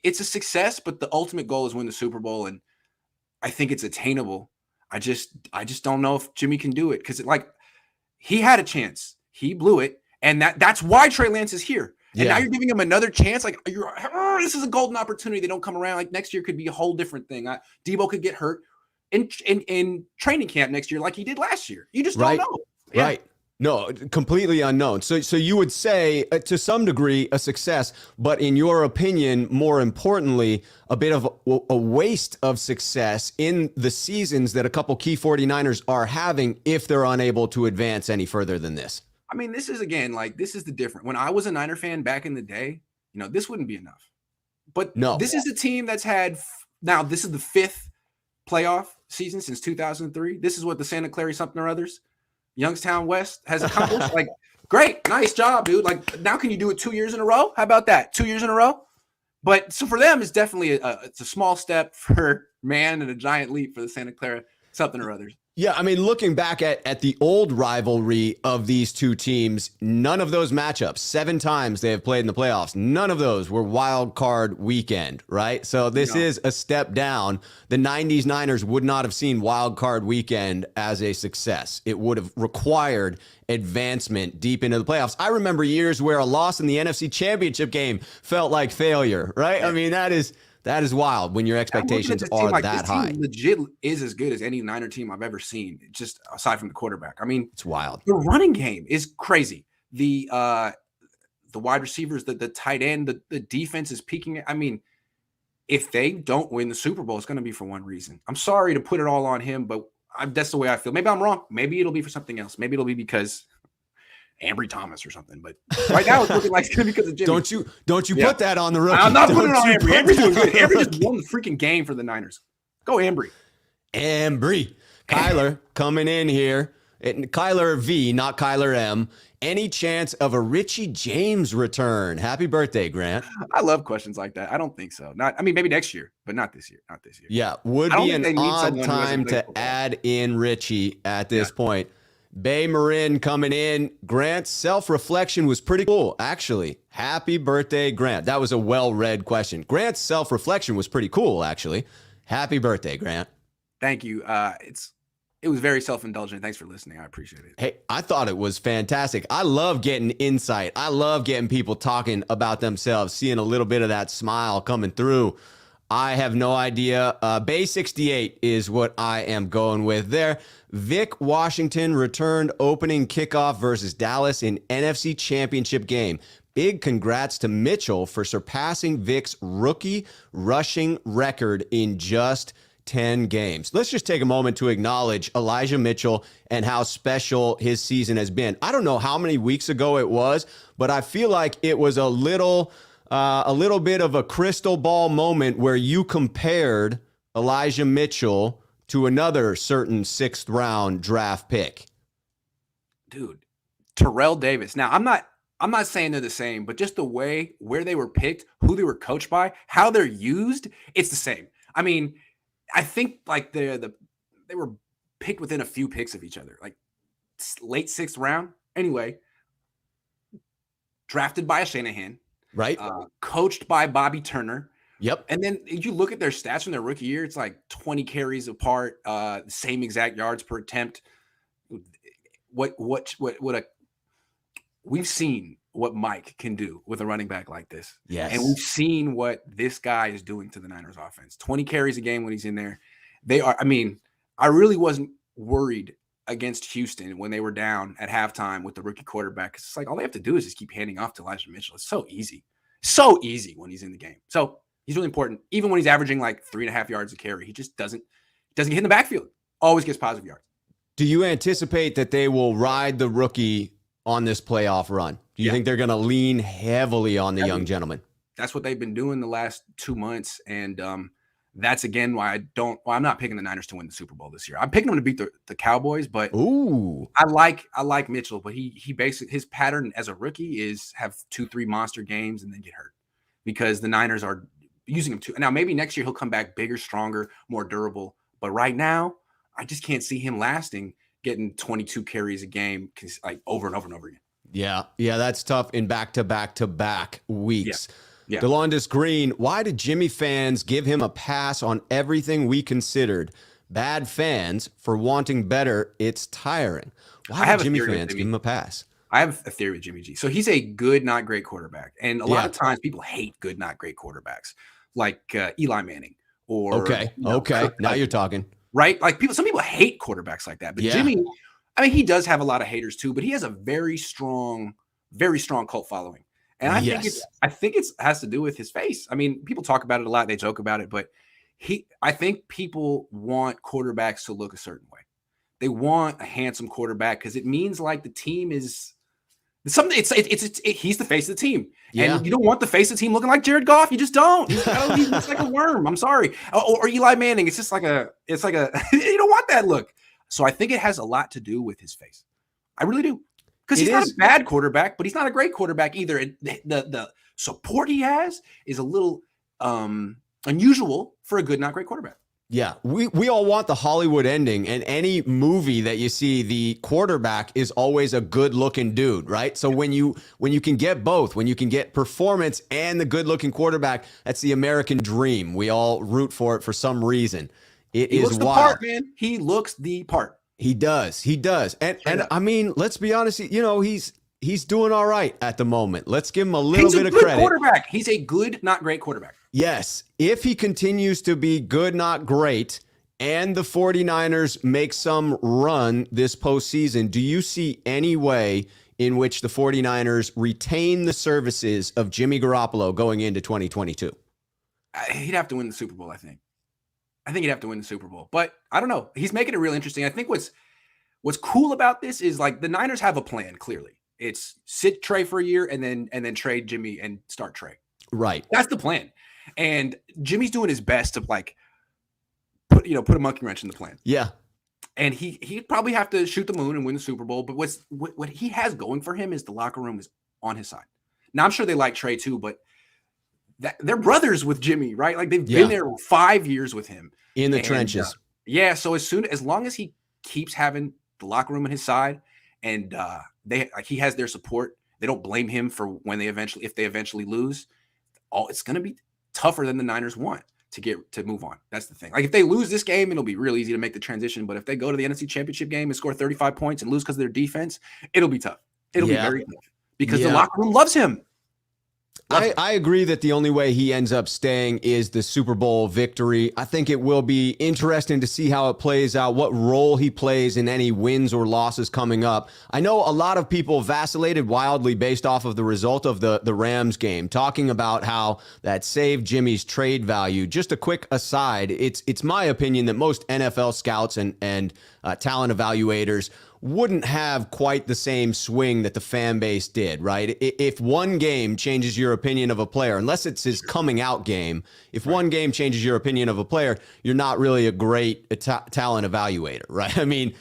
it's a success, but the ultimate goal is win the Super Bowl. And I think it's attainable. I just don't know if Jimmy can do it, because he had a chance. He blew it. And that's why Trey Lance is here. And now you're giving him another chance. Like, this is a golden opportunity. They don't come around. Like, next year could be a whole different thing. Deebo could get hurt in training camp next year like he did last year. You just don't know. Yeah. Right. No, completely unknown. So you would say, to some degree, a success, but in your opinion, more importantly, a bit of a waste of success in the seasons that a couple key 49ers are having if they're unable to advance any further than this. I mean, this is the different. When I was a Niner fan back in the day, this wouldn't be enough. But this is a team that's had, now this is the 5th playoff season since 2003. This is what the Santa Clara something or others, Youngstown West has accomplished. Like, great, nice job, dude. Like, now can you do it 2 years in a row? How about that? 2 years in a row? But so for them, it's definitely it's a small step for man and a giant leap for the Santa Clara something or others. Yeah, I mean, looking back at the old rivalry of these two teams, none of those matchups, 7 times they have played in the playoffs, none of those were wild card weekend, right? So this is a step down. The 90s Niners would not have seen wild card weekend as a success. It would have required advancement deep into the playoffs. I remember years where a loss in the NFC Championship game felt like failure, right? I mean, that is wild when your expectations are like that high. Legit is as good as any Niner team I've ever seen, just aside from the quarterback. I mean, it's wild. The running game is crazy. The wide receivers, the tight end, the defense is peaking. I mean, if they don't win the Super Bowl, it's going to be for one reason. I'm sorry to put it all on him, but that's the way I feel. Maybe I'm wrong. Maybe it'll be for something else. Maybe it'll be because Ambry Thomas or something. But right now it's looking like it's going to be because of Jimmy. Don't you put that on the rookie. I'm not putting it on Ambry. Ambry's doing good. Ambry just won the freaking game for the Niners. Go Ambry. Ambry. Kyler coming in here. Kyler V, not Kyler M. Any chance of a Richie James return? Happy birthday, Grant. I love questions like that. I don't think so. Maybe next year, but not this year. Not this year. Yeah, would be an odd time to add in Richie at this point. Bay Marin coming in. Grant's self-reflection was pretty cool, actually. Happy birthday, Grant. That was a well-read question. Grant's self-reflection was pretty cool, actually. Happy birthday, Grant. Thank you. It was very self-indulgent. Thanks for listening. I appreciate it. Hey, I thought it was fantastic. I love getting insight. I love getting people talking about themselves, seeing a little bit of that smile coming through. I have no idea. Bay 68 is what I am going with there. Vic Washington returned opening kickoff versus Dallas in NFC Championship game. Big congrats to Mitchell for surpassing Vic's rookie rushing record in just 10 games. Let's just take a moment to acknowledge Elijah Mitchell and how special his season has been. I don't know how many weeks ago it was, but I feel like it was a little bit of a crystal ball moment where you compared Elijah Mitchell to another certain 6th round draft pick. Dude, Terrell Davis. Now, I'm not saying they're the same, but just the way where they were picked, who they were coached by, how they're used, it's the same. I mean, I think like they were picked within a few picks of each other, like late 6th round. Anyway, drafted by a Shanahan, right? Coached by Bobby Turner. Yep. And then if you look at their stats from their rookie year, it's like 20 carries apart, same exact yards per attempt. We've seen what Mike can do with a running back like this. Yes. And we've seen what this guy is doing to the Niners offense. 20 carries a game when he's in there. I really wasn't worried against Houston when they were down at halftime with the rookie quarterback. It's like all they have to do is just keep handing off to Elijah Mitchell. It's so easy. So easy when he's in the game. So he's really important. Even when he's averaging like 3.5 yards a carry, he just doesn't get in the backfield. Always gets positive yards. Do you anticipate that they will ride the rookie on this playoff run? Do you think they're going to lean heavily on the young gentleman? That's what they've been doing the last 2 months. And that's, again, why I'm not picking the Niners to win the Super Bowl this year. I'm picking them to beat the Cowboys, but I like Mitchell, but he basically, his pattern as a rookie is have 2-3 monster games and then get hurt because the Niners are using him too. Now, maybe next year he'll come back bigger, stronger, more durable. But right now, I just can't see him lasting getting 22 carries a game like over and over and over again. Yeah, that's tough in back-to-back weeks. Yeah. DeLondis Green, why did Jimmy fans give him a pass on everything we considered bad fans for wanting better? It's tiring. Why did Jimmy fans give him a pass? I have a theory with Jimmy G. So he's a good, not great quarterback. And a lot of times people hate good, not great quarterbacks like Eli Manning or Okay. Now you're talking. Right? Like some people hate quarterbacks like that. But Jimmy, I mean, he does have a lot of haters too, but he has a very strong cult following. And I think it has to do with his face. I mean, people talk about it a lot. They joke about it, but I think people want quarterbacks to look a certain way. They want a handsome quarterback because it means like the team is something. He's the face of the team, and you don't want the face of the team looking like Jared Goff. You just don't. He looks like a worm. I'm sorry, or Eli Manning. It's just like a. You don't want that look. So I think it has a lot to do with his face. I really do. Because he's not a bad quarterback, but he's not a great quarterback either. And the support he has is a little unusual for a good, not great quarterback. Yeah, we all want the Hollywood ending, and any movie that you see, the quarterback is always a good-looking dude, right? So when you can get both, when you can get performance and the good-looking quarterback, that's the American dream. We all root for it for some reason. He looks the part, man. He looks the part. He does. And I mean, let's be honest, he's doing all right at the moment. Let's give him a little bit of credit. Quarterback. He's a good, not great quarterback. Yes. If he continues to be good, not great, and the 49ers make some run this postseason, do you see any way in which the 49ers retain the services of Jimmy Garoppolo going into 2022? He'd have to win the Super Bowl, I think. I think he'd have to win the Super Bowl, but I don't know. He's making it real interesting. I think what's cool about this is like the Niners have a plan, clearly. It's sit Trey for a year and then trade Jimmy and start Trey. Right. That's the plan. And Jimmy's doing his best to like put a monkey wrench in the plan. Yeah. And he'd probably have to shoot the moon and win the Super Bowl. But what he has going for him is the locker room is on his side. Now, I'm sure they like Trey too, but they're brothers with Jimmy, right? Like they've been there 5 years with him. In the trenches. So as long as he keeps having the locker room on his side and he has their support, they don't blame him for if they eventually lose. It's going to be tougher than the Niners want to move on. That's the thing. Like if they lose this game, it'll be real easy to make the transition. But if they go to the NFC Championship game and score 35 points and lose because of their defense, it'll be tough. It'll be very tough because the locker room loves him. I agree that the only way he ends up staying is the Super Bowl victory. I think it will be interesting to see how it plays out, what role he plays in any wins or losses coming up. I know a lot of people vacillated wildly based off of the result of the Rams game, talking about how that saved Jimmy's trade value. Just a quick aside, it's my opinion that most NFL scouts and talent evaluators wouldn't have quite the same swing that the fan base did, right? If one game changes your opinion of a player, unless it's his coming out game, if one game changes your opinion of a player, you're not really a great talent evaluator, right? I mean,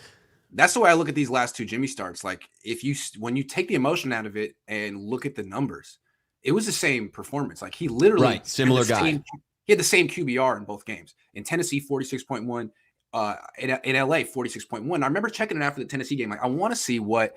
that's the way I look at these last two Jimmy starts. Like when you take the emotion out of it and look at the numbers, it was the same performance. Like he literally similar guy. He had the same QBR in both games. In Tennessee, 46.1. In LA, 46.1. I remember checking it after the Tennessee game. Like, I want to see what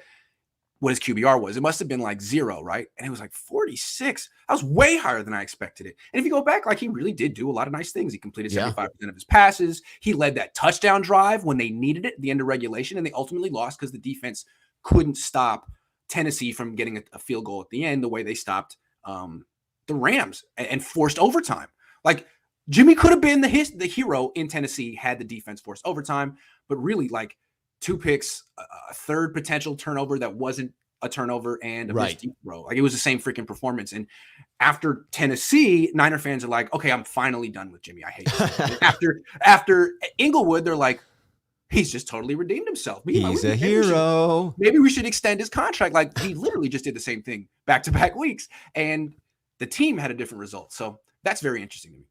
his QBR was. It must have been like 0, right? And it was like 46. That was way higher than I expected it. And if you go back, like he really did do a lot of nice things. He completed 75% of his passes. He led that touchdown drive when they needed it at the end of regulation, and they ultimately lost because the defense couldn't stop Tennessee from getting a field goal at the end the way they stopped the Rams and forced overtime. Like, Jimmy could have been the hero in Tennessee had the defense forced overtime, but really like 2 picks, a third potential turnover that wasn't a turnover, and a missed deep throw. Like it was the same freaking performance. And after Tennessee, Niner fans are like, okay, I'm finally done with Jimmy. I hate this. after Inglewood, they're like, he's just totally redeemed himself. He's a hero. Maybe we should extend his contract. Like he literally just did the same thing back-to-back weeks, and the team had a different result. So that's very interesting to me.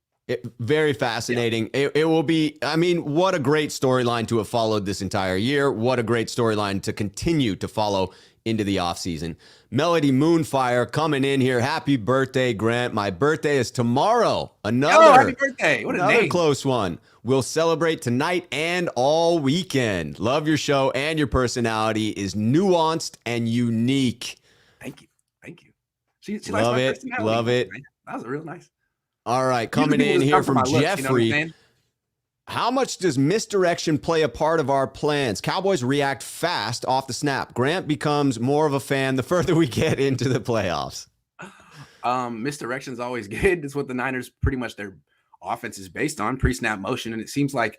Very fascinating. Yeah. It will be, I mean, what a great storyline to have followed this entire year. What a great storyline to continue to follow into the offseason. Melody Moonfire coming in here. Happy birthday, Grant. My birthday is tomorrow. Happy birthday. What a another name. Close one. We'll celebrate tonight and all weekend. Love your show, and your personality is nuanced and unique. Thank you. She love likes it. Love it. That was real nice. All right, coming in here from Jeffrey. You know how much does misdirection play a part of our plans? Cowboys react fast off the snap. Grant becomes more of a fan the further we get into the playoffs. Misdirection is always good. It's what the Niners, pretty much their offense is based on, pre-snap motion. And it seems like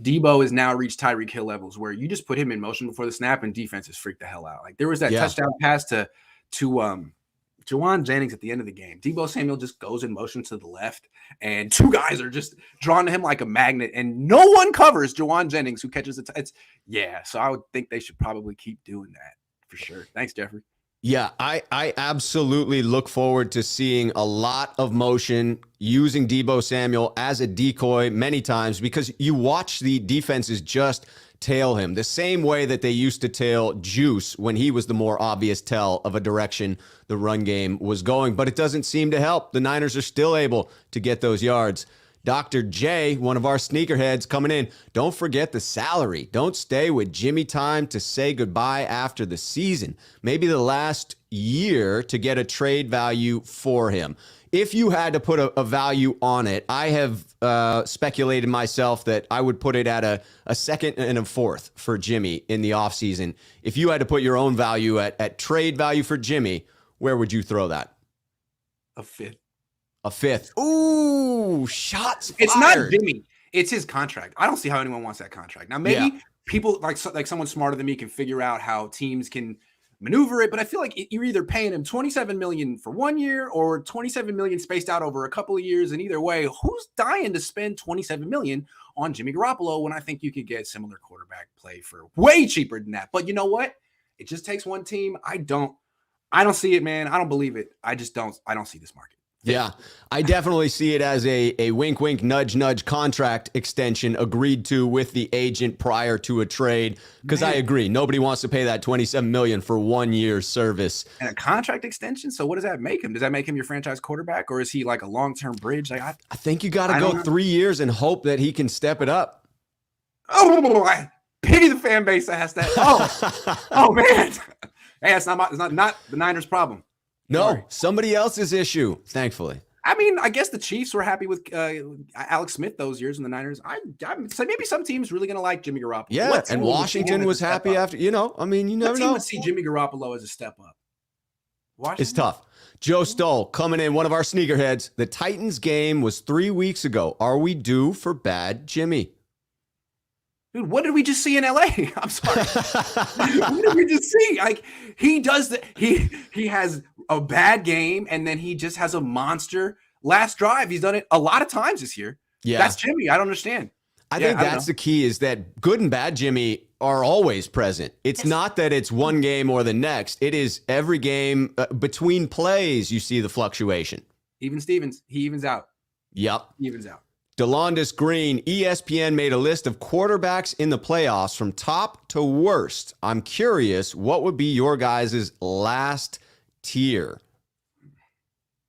Debo has now reached Tyreek Hill levels where you just put him in motion before the snap and defenses freak the hell out. Like there was that touchdown pass to Juwan Jennings at the end of the game. Debo Samuel just goes in motion to the left, and 2 guys are just drawn to him like a magnet, and no one covers Juwan Jennings, who catches it. So I would think they should probably keep doing that for sure. Thanks, Jeffrey. Yeah, I absolutely look forward to seeing a lot of motion using Debo Samuel as a decoy many times, because you watch the defenses just tail him the same way that they used to tail Juice when he was the more obvious tell of a direction the run game was going. But it doesn't seem to help. The Niners are still able to get those yards. Dr. J, one of our sneakerheads, coming in. Don't forget the salary. Don't stay with Jimmy time to say goodbye after the season. Maybe the last year to get a trade value for him. If you had to put a value on it, I have speculated myself that I would put it at a second and a fourth for Jimmy in the offseason. If you had to put your own value at trade value for Jimmy, where would you throw that? A fifth. A fifth. Ooh, shots fired. It's not Jimmy. It's his contract. I don't see how anyone wants that contract. Now, maybe people like someone smarter than me can figure out how teams can maneuver it, but I feel like you're either paying him $27 million for 1 year or $27 million spaced out over a couple of years. And either way, who's dying to spend $27 million on Jimmy Garoppolo when I think you could get similar quarterback play for way cheaper than that? But you know what? It just takes one team. I don't see it, man. I don't believe it. I don't see this market. Yeah, I definitely see it as a wink, wink, nudge, nudge contract extension agreed to with the agent prior to a trade. Because I agree, nobody wants to pay that $27 million for 1 year's service. And a contract extension. So what does that make him? Does that make him your franchise quarterback, or is he like a long-term bridge? Like I think you got to go 3 years and hope that he can step it up. Oh, I pity the fan base that has that. Oh man. Hey, it's not the Niners' problem. No, somebody else's issue, thankfully. I mean, I guess the Chiefs were happy with Alex Smith those years in the Niners. So maybe some teams really going to like Jimmy Garoppolo. Yeah, and Washington was happy after, you never know. Team would see Jimmy Garoppolo as a step up. Washington? It's tough. Joe Stoll coming in, one of our sneakerheads. The Titans game was 3 weeks ago. Are we due for bad Jimmy? Dude, what did we just see in LA? I'm sorry. What did we just see? Like he does that. He has a bad game, and then he just has a monster last drive. He's done it a lot of times this year. Yeah, that's Jimmy. I don't understand. I think that's the key, is that good and bad Jimmy are always present. It's not that it's one game or the next. It is every game between plays. You see the fluctuation. Even Stevens, he evens out. Yep, he evens out. DeLondis Green, ESPN made a list of quarterbacks in the playoffs from top to worst. I'm curious, what would be your guys' last tier?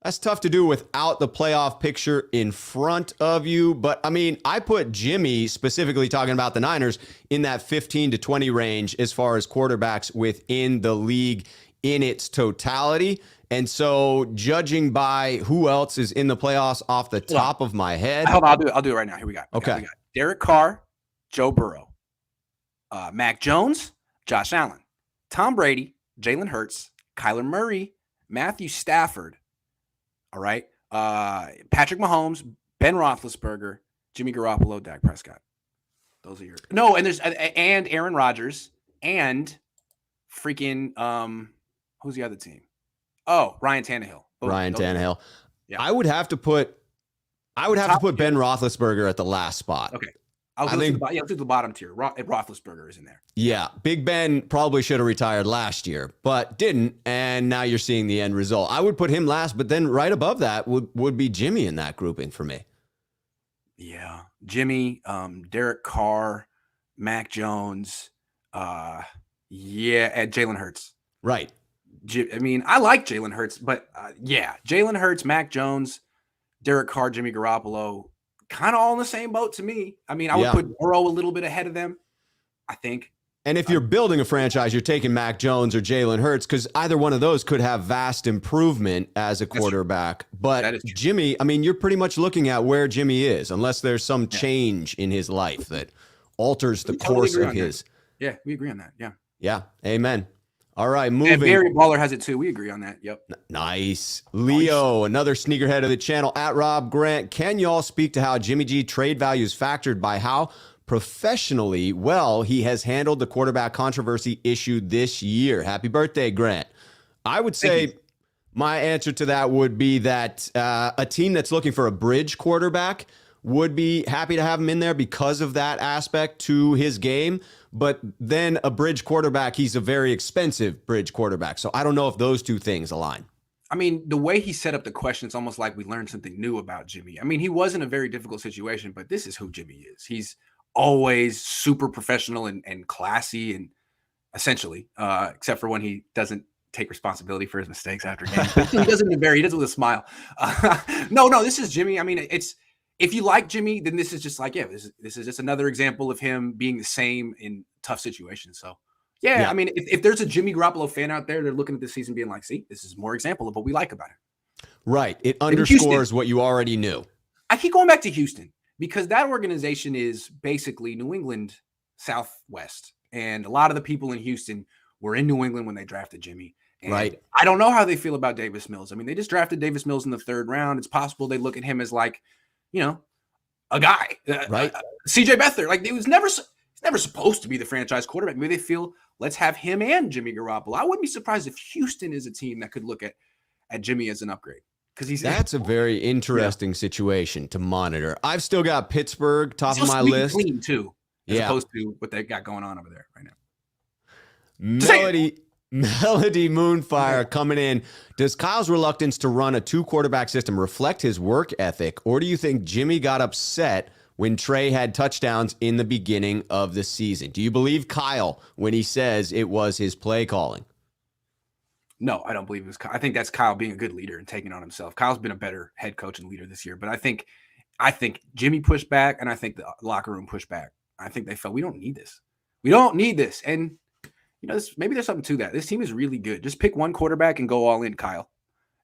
That's tough to do without the playoff picture in front of you. But, I mean, I put Jimmy, specifically talking about the Niners, in that 15 to 20 range as far as quarterbacks within the league in its totality. And so, judging by who else is in the playoffs off the top of my head. Hold on, I'll do it right now. Here we go. We got Derek Carr, Joe Burrow, Mac Jones, Josh Allen, Tom Brady, Jalen Hurts, Kyler Murray, Matthew Stafford. All right. Patrick Mahomes, Ben Roethlisberger, Jimmy Garoppolo, Dak Prescott. Those are your and Aaron Rodgers and freaking who's the other team? Oh, Ryan Tannehill. Ryan Tannehill. Yeah. I would have to put Ben Roethlisberger at the last spot. Okay. I'll go to the bottom tier. Roethlisberger is in there. Yeah. Big Ben probably should have retired last year, but didn't. And now you're seeing the end result. I would put him last, but then right above that would be Jimmy in that grouping for me. Yeah. Jimmy, Derek Carr, Mac Jones, and Jalen Hurts. Right. I mean, I like Jalen Hurts, but Jalen Hurts, Mac Jones, Derek Carr, Jimmy Garoppolo, kind of all in the same boat to me. I mean, I would put Burrow a little bit ahead of them, I think. And if you're building a franchise, you're taking Mac Jones or Jalen Hurts, because either one of those could have vast improvement as a quarterback. But Jimmy, I mean, you're pretty much looking at where Jimmy is, unless there's some change in his life that alters the course of his. Yeah, we agree on that. Yeah. Yeah. Amen. All right, moving. And Barry Baller has it too. We agree on that. Yep. Nice. Leo, another sneakerhead of the channel, at Rob Grant. Can y'all speak to how Jimmy G trade value is factored by how professionally well he has handled the quarterback controversy issue this year? Happy birthday, Grant. I would say my answer to that would be that a team that's looking for a bridge quarterback would be happy to have him in there because of that aspect to his game. But then a bridge quarterback, he's a very expensive bridge quarterback. So I don't know if those two things align. I mean, the way he set up the question, it's almost like we learned something new about Jimmy. I mean, he was in a very difficult situation, but this is who Jimmy is. He's always super professional and classy, and essentially, except for when he doesn't take responsibility for his mistakes after games. He does it with a smile. No, this is Jimmy. I mean, if you like Jimmy, then this is just like, this is just another example of him being the same in tough situations. So, I mean, if there's a Jimmy Garoppolo fan out there, they're looking at this season being like, see, this is more example of what we like about it. Right. It underscores what you already knew. I keep going back to Houston because that organization is basically New England Southwest. And a lot of the people in Houston were in New England when they drafted Jimmy. And right. I don't know how they feel about Davis Mills. I mean, they just drafted Davis Mills in the 3rd round. It's possible they look at him as like, a guy, right? CJ Beathard, like he's never supposed to be the franchise quarterback. Maybe they feel let's have him and Jimmy Garoppolo. I wouldn't be surprised if Houston is a team that could look at Jimmy as an upgrade because that's a very interesting situation to monitor. I've still got Pittsburgh top of my list, clean too, as opposed to what they got going on over there right now. Melody Moonfire coming in. Does Kyle's reluctance to run a 2-quarterback system reflect his work ethic, or do you think Jimmy got upset when Trey had touchdowns in the beginning of the season? Do you believe Kyle when he says it was his play calling? No, I don't believe it was Kyle. I think that's Kyle being a good leader and taking it on himself. Kyle's been a better head coach and leader this year, but I think Jimmy pushed back, and I think the locker room pushed back. I think they felt we don't need this. We don't need this. And maybe there's something to that. This team is really good. Just pick one quarterback and go all in, Kyle.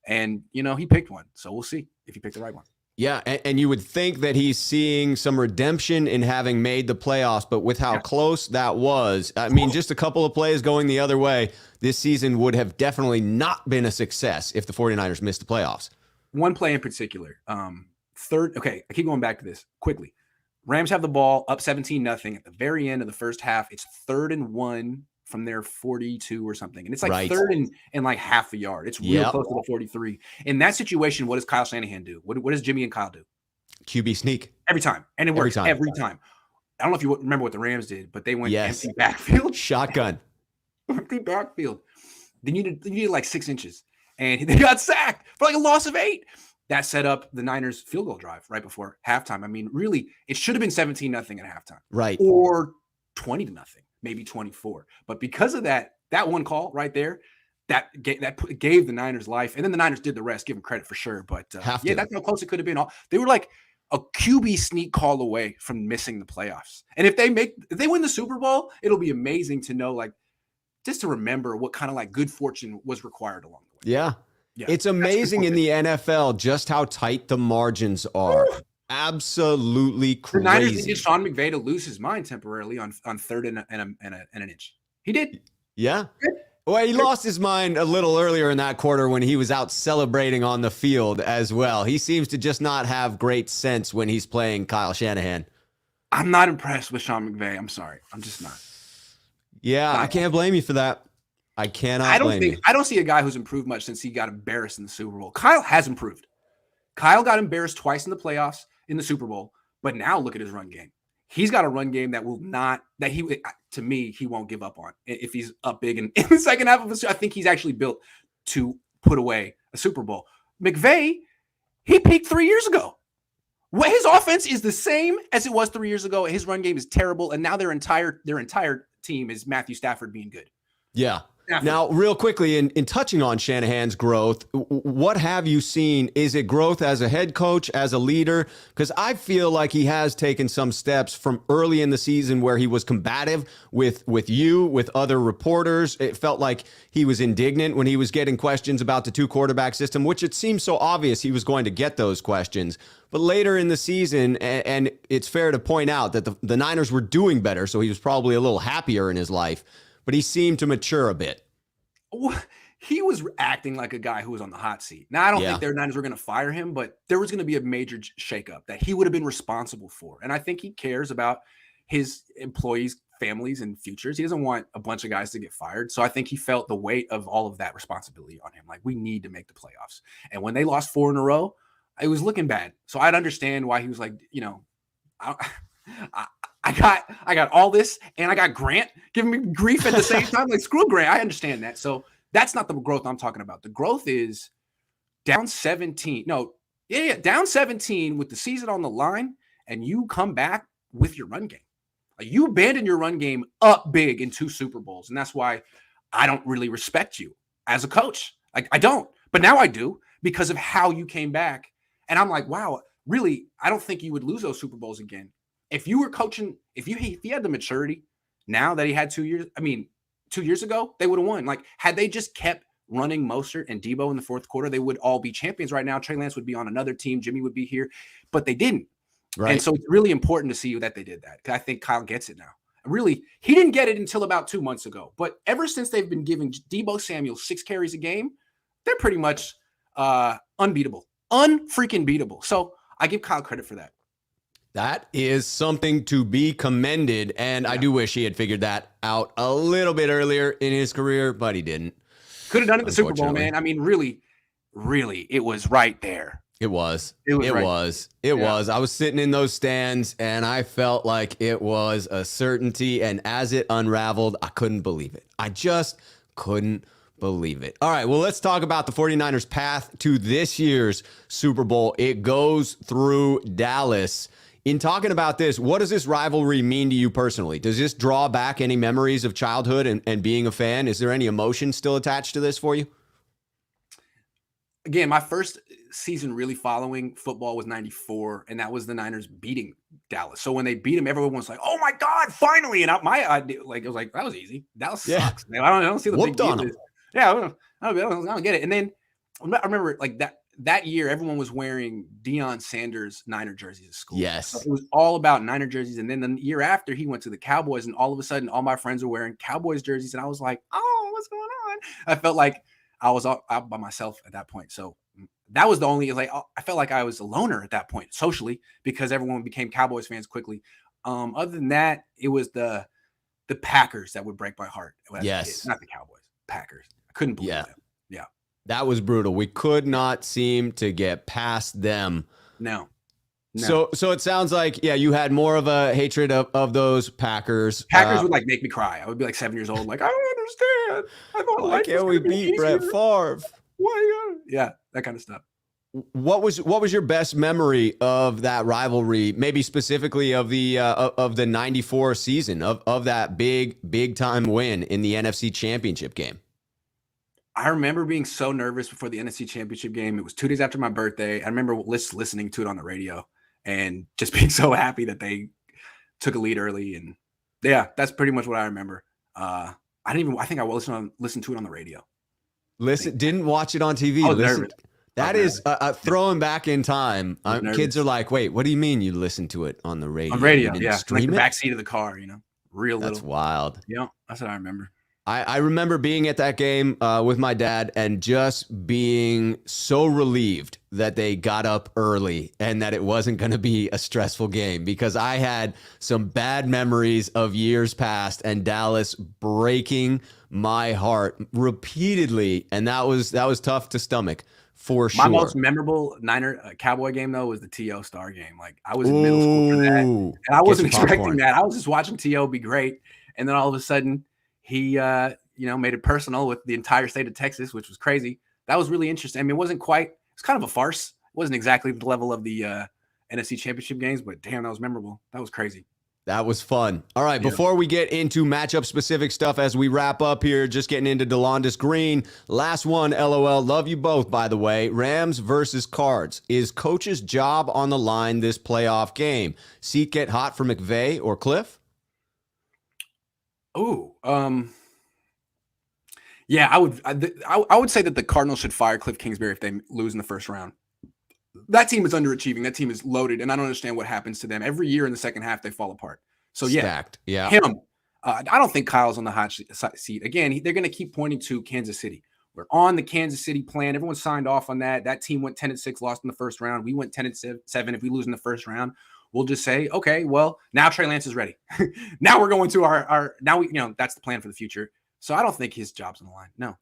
And, he picked one. So we'll see if he picked the right one. Yeah, and you would think that he's seeing some redemption in having made the playoffs, but with how close that was, I mean, just a couple of plays going the other way, this season would have definitely not been a success if the 49ers missed the playoffs. One play in particular. I keep going back to this quickly. Rams have the ball up 17-0 at the very end of the first half. It's 3rd and 1 from their 42 or something. And it's like 3rd and like half a yard. It's real close to the 43. In that situation, what does Kyle Shanahan do? What does Jimmy and Kyle do? QB sneak. Every time. And it works every time. I don't know if you remember what the Rams did, but they went empty backfield. Shotgun. Empty backfield. They needed like 6 inches. And they got sacked for like a loss of 8. That set up the Niners field goal drive right before halftime. I mean, really, it should have been 17-0 at halftime. Right. Or 20-0, maybe 24. But because of that one call right there, that gave the Niners life. And then the Niners did the rest, give them credit for sure. But that's how close it could have been. They were like a QB sneak call away from missing the playoffs. And if they win the Super Bowl, it'll be amazing to know, like, just to remember what kind of like good fortune was required along the way. Yeah. It's amazing in the NFL just how tight the margins are. Absolutely crazy. The Niners needed Sean McVay to lose his mind temporarily on 3rd and an inch. He did. Yeah. Well, he lost his mind a little earlier in that quarter when he was out celebrating on the field as well. He seems to just not have great sense when he's playing Kyle Shanahan. I'm not impressed with Sean McVay. I'm sorry. I'm just not. Yeah, I can't blame you for that. I don't see a guy who's improved much since he got embarrassed in the Super Bowl. Kyle has improved. Kyle got embarrassed twice in the playoffs in the Super Bowl, but now look at his run game. He's got a run game that he won't give up on if he's up big. And in the second half of the, I think he's actually built to put away a Super Bowl. McVay, he peaked 3 years ago. His offense is the same as it was 3 years ago. His run game is terrible, and now their entire team is Matthew Stafford being good. Yeah. Now, real quickly, in touching on Shanahan's growth, what have you seen? Is it growth as a head coach, as a leader? Because I feel like he has taken some steps from early in the season where he was combative with you, with other reporters. It felt like he was indignant when he was getting questions about the 2-quarterback system, which it seemed so obvious he was going to get those questions. But later in the season, and it's fair to point out that the Niners were doing better, so he was probably a little happier in his life. But he seemed to mature a bit. He was acting like a guy who was on the hot seat. Now, I don't think their Niners were going to fire him, but there was going to be a major shakeup that he would have been responsible for. And I think he cares about his employees' families and futures. He doesn't want a bunch of guys to get fired. So I think he felt the weight of all of that responsibility on him. Like, we need to make the playoffs. And when they lost 4 in a row, it was looking bad. So I'd understand why he was like, I got all this, and I got Grant giving me grief at the same time. Like, screw Grant. I understand that. So that's not the growth I'm talking about. The growth is down 17. Down 17 with the season on the line, and you come back with your run game. Like, you abandon your run game up big in 2 Super Bowls, and that's why I don't really respect you as a coach. Like, I don't. But now I do because of how you came back. And I'm like, wow, really, I don't think you would lose those Super Bowls again. If you were coaching, if he had the maturity now that he had 2 years, 2 years ago, they would have won. Like, had they just kept running Mostert and Debo in the fourth quarter, they would all be champions right now. Trey Lance would be on another team. Jimmy would be here, but they didn't. Right. And so it's really important to see that they did that, because I think Kyle gets it now. Really, he didn't get it until about 2 months ago. But ever since they've been giving Debo Samuel 6 carries a game, they're pretty much unbeatable, unfreaking beatable. So I give Kyle credit for that. That is something to be commended, and I do wish he had figured that out a little bit earlier in his career, but he didn't. Could have done it in the Super Bowl, man. I mean, really, it was right there. It was. It was. It Right. was. It was. I was sitting in those stands and I felt like it was a certainty. And as it unraveled, I couldn't believe it. I just couldn't believe it. All right. Well, let's talk about the 49ers' path to this year's Super Bowl. It goes through Dallas. In talking about this, what does this rivalry mean to you personally? Does this draw back any memories of childhood and being a fan? Is there any emotion still attached to this for you? Again, my first season really following football was 94, and that was the Niners beating Dallas. So when they beat them, everyone was like, "Oh my God, finally!" And my idea, like, it was like, that was easy. Dallas sucks. Man. I don't see the big deal. Yeah, I don't get it. And then I remember like that year, everyone was wearing Deion Sanders Niner jerseys at school. Yes. So it was all about Niner jerseys. And then the year after, he went to the Cowboys, and all of a sudden, all my friends were wearing Cowboys jerseys. And I was like, oh, what's going on? I felt like I was out by myself at that point. So that was the only, like, I felt like I was a loner at that point socially because everyone became Cowboys fans quickly. Other than that, it was the Packers that would break my heart. Yes. Not the Cowboys, Packers. I couldn't believe them. Yeah. That was brutal. We could not seem to get past them. No. So it sounds like, you had more of a hatred of those Packers. Packers would like make me cry. I would be like 7 years old, like, I don't understand. I thought why can't we beat Brett Favre? Why? Yeah, that kind of stuff. What was your best memory of that rivalry? Maybe specifically of the 94 season of that big time win in the NFC Championship game. I remember being so nervous before the NFC Championship game. It was 2 days after my birthday. I remember listening to it on the radio and just being so happy that they took a lead early. And yeah, that's pretty much what I remember. I think I listened to it on the radio. Didn't watch it on TV. I was nervous. That is throwing back in time. Kids are like, wait, what do you mean you listened to it on the radio? On radio, yeah. Like the backseat of the car, real little. That's wild. Yeah, that's what I remember. I remember being at that game with my dad and just being so relieved that they got up early and that it wasn't going to be a stressful game because I had some bad memories of years past and Dallas breaking my heart repeatedly. And that was tough to stomach for sure. My most memorable Niner Cowboy game, though, was the T.O. Star game. Like, I was in middle school for that. And I wasn't expecting that. I was just watching T.O. be great. And then all of a sudden, he, made it personal with the entire state of Texas, which was crazy. That was really interesting. I mean, it's kind of a farce. It wasn't exactly the level of the NFC Championship games, but damn, that was memorable. That was crazy. That was fun. All right, before we get into matchup-specific stuff as we wrap up here, just getting into DeLondis Green. Last one, LOL. Love you both, by the way. Rams versus Cards. Is coach's job on the line this playoff game? Seat get hot for McVay or Cliff? Oh, yeah, I would say that the Cardinals should fire Cliff Kingsbury if they lose in the first round. That team is underachieving. That team is loaded, and I don't understand what happens to them. Every year in the second half, they fall apart. So, Stacked. Yeah. Him. I don't think Kyle's on the hot seat. Again, they're going to keep pointing to Kansas City. We're on the Kansas City plan. Everyone signed off on that. That team went 10-6, lost in the first round. We went 10-7. If we lose in the first round, we'll just say, okay, well, now Trey Lance is ready. Now we're going to our now we that's the plan for the future. So I don't think his job's on the line. No.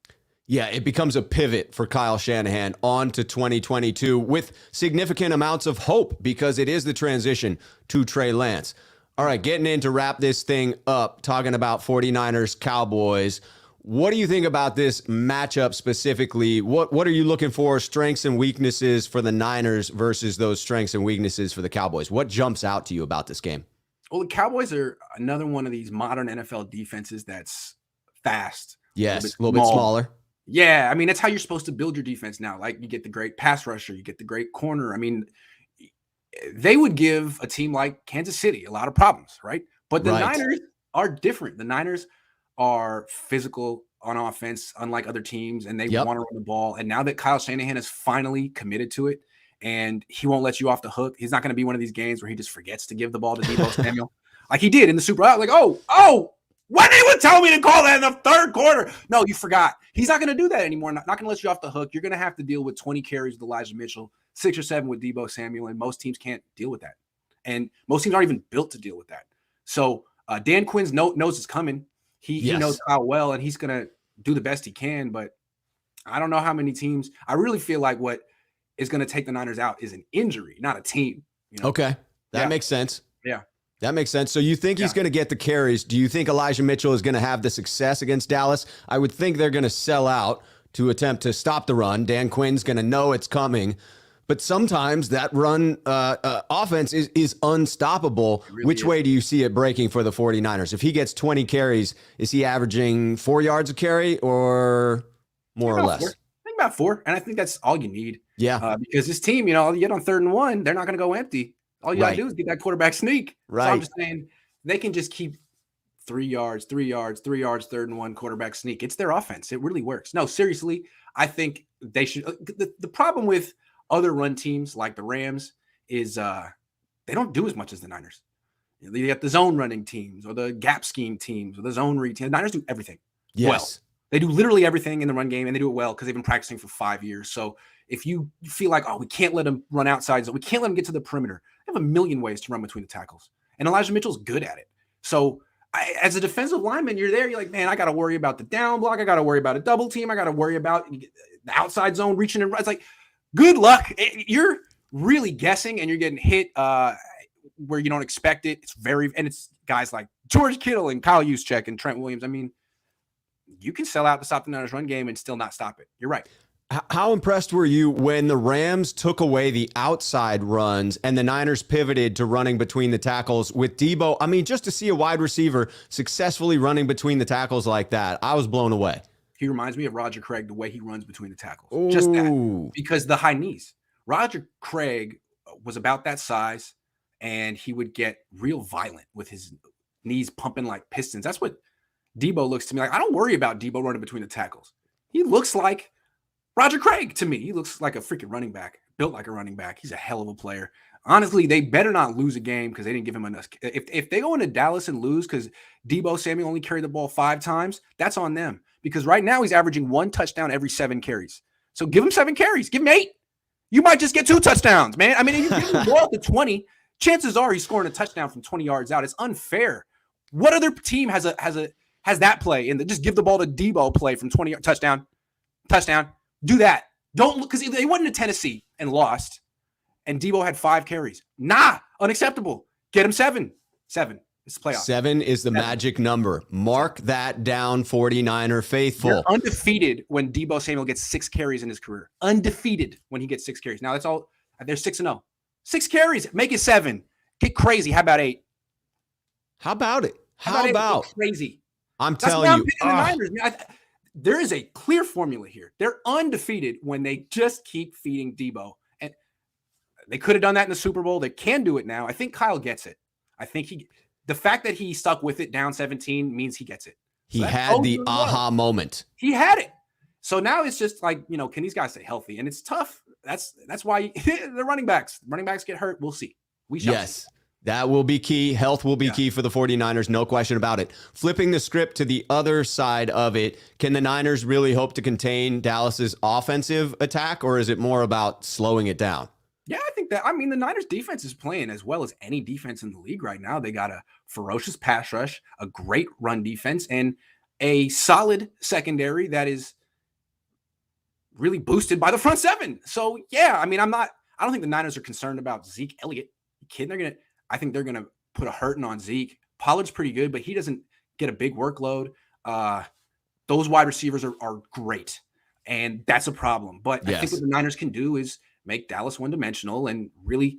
Yeah, it becomes a pivot for Kyle Shanahan on to 2022 with significant amounts of hope because it is the transition to Trey Lance. All right, getting in to wrap this thing up, talking about 49ers Cowboys. What do you think about this matchup specifically? What are you looking for, strengths and weaknesses for the Niners versus those strengths and weaknesses for the Cowboys? What jumps out to you about this game? Well, the Cowboys are another one of these modern NFL defenses that's fast. Yes, a little bit smaller. Yeah, I mean, that's how you're supposed to build your defense now. Like, you get the great pass rusher, you get the great corner. I mean, they would give a team like Kansas City a lot of problems, right? But the Niners are different. The Niners are physical on offense, unlike other teams, and they want to run the ball. And now that Kyle Shanahan has finally committed to it, and he won't let you off the hook, he's not going to be one of these games where he just forgets to give the ball to Deebo Samuel, like he did in the Super Bowl. Like, oh. When they would tell me to call that in the third quarter. No, you forgot. He's not going to do that anymore. Not going to let you off the hook. You're going to have to deal with 20 carries with Elijah Mitchell, 6 or 7 with Deebo Samuel, and most teams can't deal with that. And most teams aren't even built to deal with that. So Dan Quinn's knows it's coming. He knows Kyle well, and he's going to do the best he can. But I don't know how many teams. I really feel like what is going to take the Niners out is an injury, not a team. Okay. That makes sense. Yeah. That makes sense. So you think he's going to get the carries. Do you think Elijah Mitchell is going to have the success against Dallas? I would think they're going to sell out to attempt to stop the run. Dan Quinn's going to know it's coming. But sometimes that run offense is unstoppable. Really Which way do you see it breaking for the 49ers? If he gets 20 carries, is he averaging 4 yards a carry or more or less? Think about 4. And I think that's all you need. Yeah. Because this team, you get on 3rd and 1, they're not going to go empty. All you got to do is get that quarterback sneak. Right. So I'm just saying they can just keep 3 yards, 3 yards, 3 yards, 3rd and 1 quarterback sneak. It's their offense. It really works. No, seriously, I think they should. The problem with other run teams like the Rams is they don't do as much as the Niners. You got the zone running teams or the gap scheme teams or the zone read teams. The Niners do everything well. They do literally everything in the run game, and they do it well because they've been practicing for 5 years. So if you feel like, we can't let them run outside, we can't let them get to the perimeter, they have a million ways to run between the tackles. And Elijah Mitchell's good at it. So as a defensive lineman, you're there. You're like, man, I got to worry about the down block. I got to worry about a double team. I got to worry about the outside zone reaching and it's like, good luck. You're really guessing, and you're getting hit where you don't expect it. And it's guys like George Kittle and Kyle Juszczyk and Trent Williams. I mean, you can sell out to stop the Niners run game and still not stop it. You're right. How impressed were you when the Rams took away the outside runs and the Niners pivoted to running between the tackles with Debo? I mean, just to see a wide receiver successfully running between the tackles like that, I was blown away. He reminds me of Roger Craig, the way he runs between the tackles. Ooh. Just that. Because the high knees. Roger Craig was about that size, and he would get real violent with his knees pumping like pistons. That's what Debo looks to me like. I don't worry about Debo running between the tackles. He looks like Roger Craig to me. He looks like a freaking running back, built like a running back. He's a hell of a player. Honestly, they better not lose a game because they didn't give him enough. If they go into Dallas and lose because Debo Samuel only carried the ball 5 times, that's on them. Because right now he's averaging 1 touchdown every 7 carries. So give him 7 carries. Give him 8. You might just get 2 touchdowns, man. I mean, if you give him the ball to 20, chances are he's scoring a touchdown from 20 yards out. It's unfair. What other team has that play? And just give the ball to Debo play from 20 touchdown. Do that. Don't look, because they went into Tennessee and lost, and Debo had 5 carries. Nah, unacceptable. Get him 7. 7. It's the playoff. 7 is the magic number. Mark that down, 49er faithful. They're undefeated when Debo Samuel gets 6 carries in his career. Undefeated when he gets 6 carries. Now that's all. They're 6-0. 6 carries. Make it 7. Get crazy. How about 8? How about it? How about crazy? I'm telling you. The Niners, man, there is a clear formula here. They're undefeated when they just keep feeding Debo. And they could have done that in the Super Bowl. They can do it now. I think Kyle gets it. I think the fact that he stuck with it down 17 means he gets it. He had the aha moment. He had it. So now it's just like, can these guys stay healthy? And it's tough. That's why the running backs get hurt. We'll see. We shall see. That will be key. Health will be key for the 49ers. No question about it. Flipping the script to the other side of it, can the Niners really hope to contain Dallas's offensive attack, or is it more about slowing it down? Yeah, I think that. I mean, the Niners defense is playing as well as any defense in the league right now. They got a ferocious pass rush, a great run defense, and a solid secondary that is really boosted by the front 7. So, yeah, I mean, I don't think the Niners are concerned about Zeke Elliott. You kidding? I think they're going to put a hurting on Zeke. Pollard's pretty good, but he doesn't get a big workload. Those wide receivers are great, and that's a problem. But I think what the Niners can do is make Dallas one-dimensional and really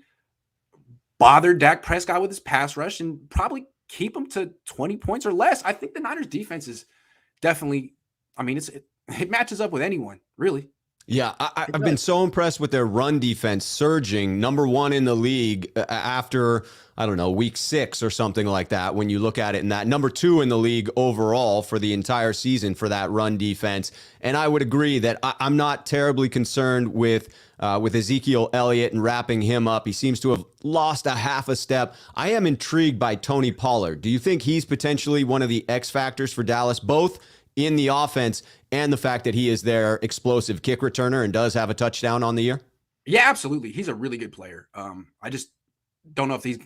bother Dak Prescott with his pass rush and probably keep him to 20 points or less. I think the Niners defense is definitely, it matches up with anyone, really. Yeah, I've been so impressed with their run defense surging #1 in the league after, week 6 or something like that. When you look at it, and that #2 in the league overall for the entire season for that run defense. And I would agree that I'm not terribly concerned with Ezekiel Elliott and wrapping him up. He seems to have lost a half a step. I am intrigued by Tony Pollard. Do you think he's potentially one of the X factors for Dallas, both in the offense and the fact that he is their explosive kick returner and does have a touchdown on the year? Yeah, absolutely. He's a really good player. I just don't know if he's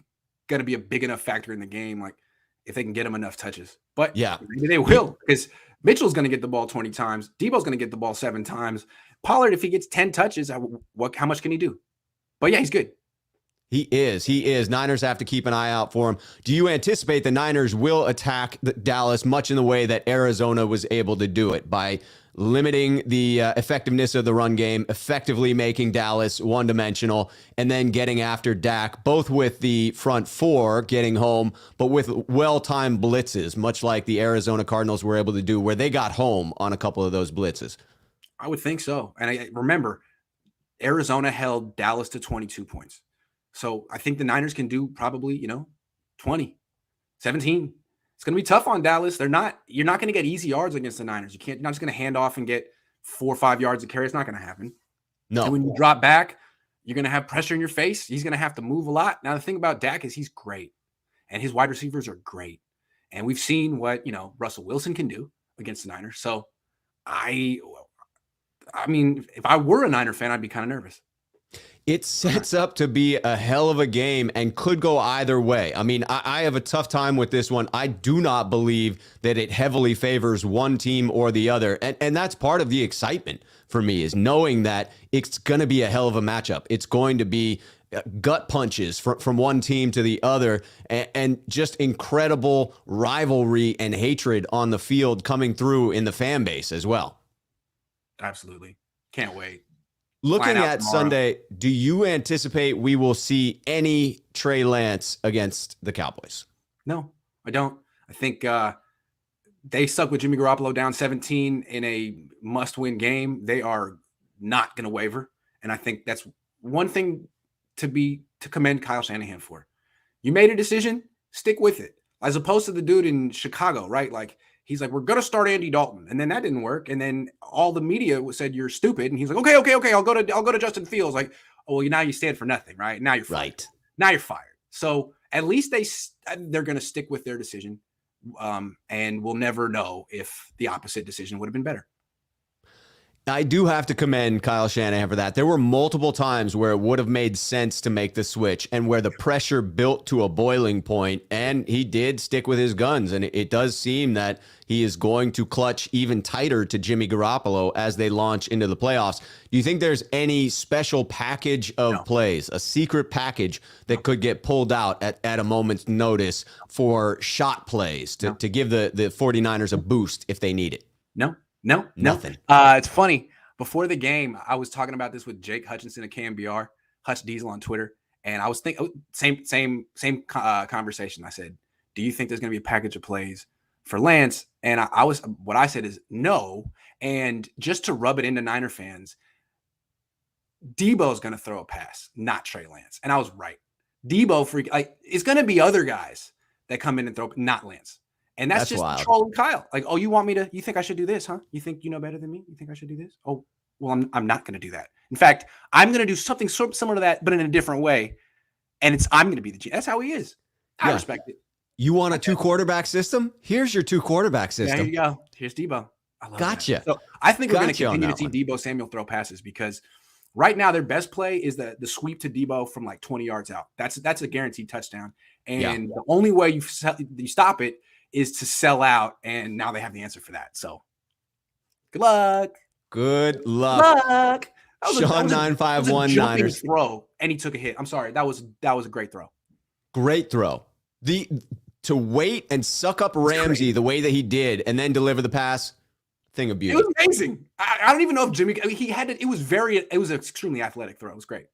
going to be a big enough factor in the game, like if they can get him enough touches. But maybe they will, because Mitchell's going to get the ball 20 times. Debo's going to get the ball 7 times. Pollard, if he gets 10 touches, how much can he do? But yeah, he's good. He is. Niners have to keep an eye out for him. Do you anticipate the Niners will attack Dallas much in the way that Arizona was able to do it, by limiting the effectiveness of the run game, effectively making Dallas one-dimensional, and then getting after Dak, both with the front four getting home, but with well-timed blitzes, much like the Arizona Cardinals were able to do, where they got home on a couple of those blitzes? I would think so. And I remember, Arizona held Dallas to 22 points. So I think the Niners can do probably, 20, 17. It's going to be tough on Dallas. You're not going to get easy yards against the Niners. You're not just going to hand off and get 4 or 5 yards of carry. It's not going to happen. No. And when you drop back, you're going to have pressure in your face. He's going to have to move a lot. Now, the thing about Dak is he's great, and his wide receivers are great. And we've seen what, Russell Wilson can do against the Niners. So I mean, if I were a Niner fan, I'd be kind of nervous. It sets up to be a hell of a game and could go either way. I mean, I have a tough time with this one. I do not believe that it heavily favors one team or the other. And that's part of the excitement for me, is knowing that it's going to be a hell of a matchup. It's going to be gut punches from one team to the other, and just incredible rivalry and hatred on the field coming through in the fan base as well. Absolutely. Can't wait. Looking at Sunday, do you anticipate we will see any Trey Lance against the Cowboys? No, I don't. I think they stuck with Jimmy Garoppolo down 17 in a must-win game. They are not going to waver, and I think that's one thing to commend Kyle Shanahan for. You made a decision, stick with it, as opposed to the dude in Chicago, right? Like, he's like, we're going to start Andy Dalton. And then that didn't work. And then all the media said, you're stupid. And he's like, okay. I'll go to Justin Fields. Like, oh, well, now you stand for nothing, right? Now you're fired. Right. Now you're fired. So at least they're going to stick with their decision. And we'll never know if the opposite decision would have been better. I do have to commend Kyle Shanahan for that. There were multiple times where it would have made sense to make the switch, and where the pressure built to a boiling point, and he did stick with his guns. And it does seem that he is going to clutch even tighter to Jimmy Garoppolo as they launch into the playoffs. Do you think there's any special package of plays, a secret package that could get pulled out at a moment's notice for shot plays to give the 49ers a boost if they need it? No. Nothing. It's funny. Before the game, I was talking about this with Jake Hutchinson of KMBR, Hutch Diesel on Twitter, and I was thinking same conversation. I said, "Do you think there's going to be a package of plays for Lance?" And what I said is no. And just to rub it into Niner fans, Debo's going to throw a pass, not Trey Lance. And I was right. Debo it's going to be other guys that come in and throw, not Lance. And that's just wild. Trolling Kyle. Like, oh, you think I should do this, huh? You think you know better than me? You think I should do this? Oh, well, I'm not going to do that. In fact, I'm going to do something similar to that, but in a different way. And I'm going to be the G. That's how he is. I respect it. You want a 2-quarterback system? Here's your 2-quarterback system. There you go. Here's Debo. I love gotcha. That. So I think we're going to continue to see Debo Samuel throw passes, because right now their best play is the sweep to Debo from like 20 yards out. That's a guaranteed touchdown. And the only way you stop it is to sell out, and now they have the answer for that. So good luck. Good luck. Sean 951 Niners throw, and he took a hit. I'm sorry. That was a great throw. Great throw. To wait and suck up Ramsey the way that he did and then deliver the pass, thing of beauty. It was amazing. I don't even know if Jimmy, he had it. It was an extremely athletic throw. It was great.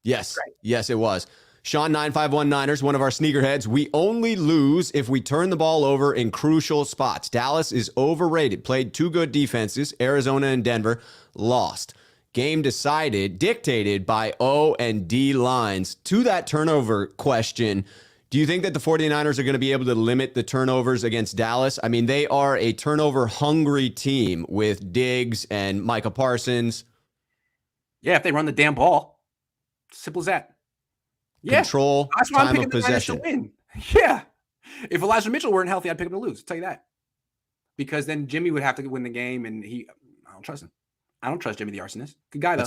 Yes. Yes, it was. Sean 951 Niners, one of our sneakerheads. We only lose if we turn the ball over in crucial spots. Dallas is overrated. Played 2 good defenses. Arizona and Denver lost. Game dictated by O and D lines. To that turnover question, do you think that the 49ers are going to be able to limit the turnovers against Dallas? I mean, they are a turnover-hungry team with Diggs and Micah Parsons. Yeah, if they run the damn ball. Simple as that. Yeah. Control, that's why time of possession. To win. Yeah. If Elijah Mitchell weren't healthy, I'd pick him to lose. I'll tell you that. Because then Jimmy would have to win the game, and I don't trust him. I don't trust Jimmy the Arsonist. Good guy, though.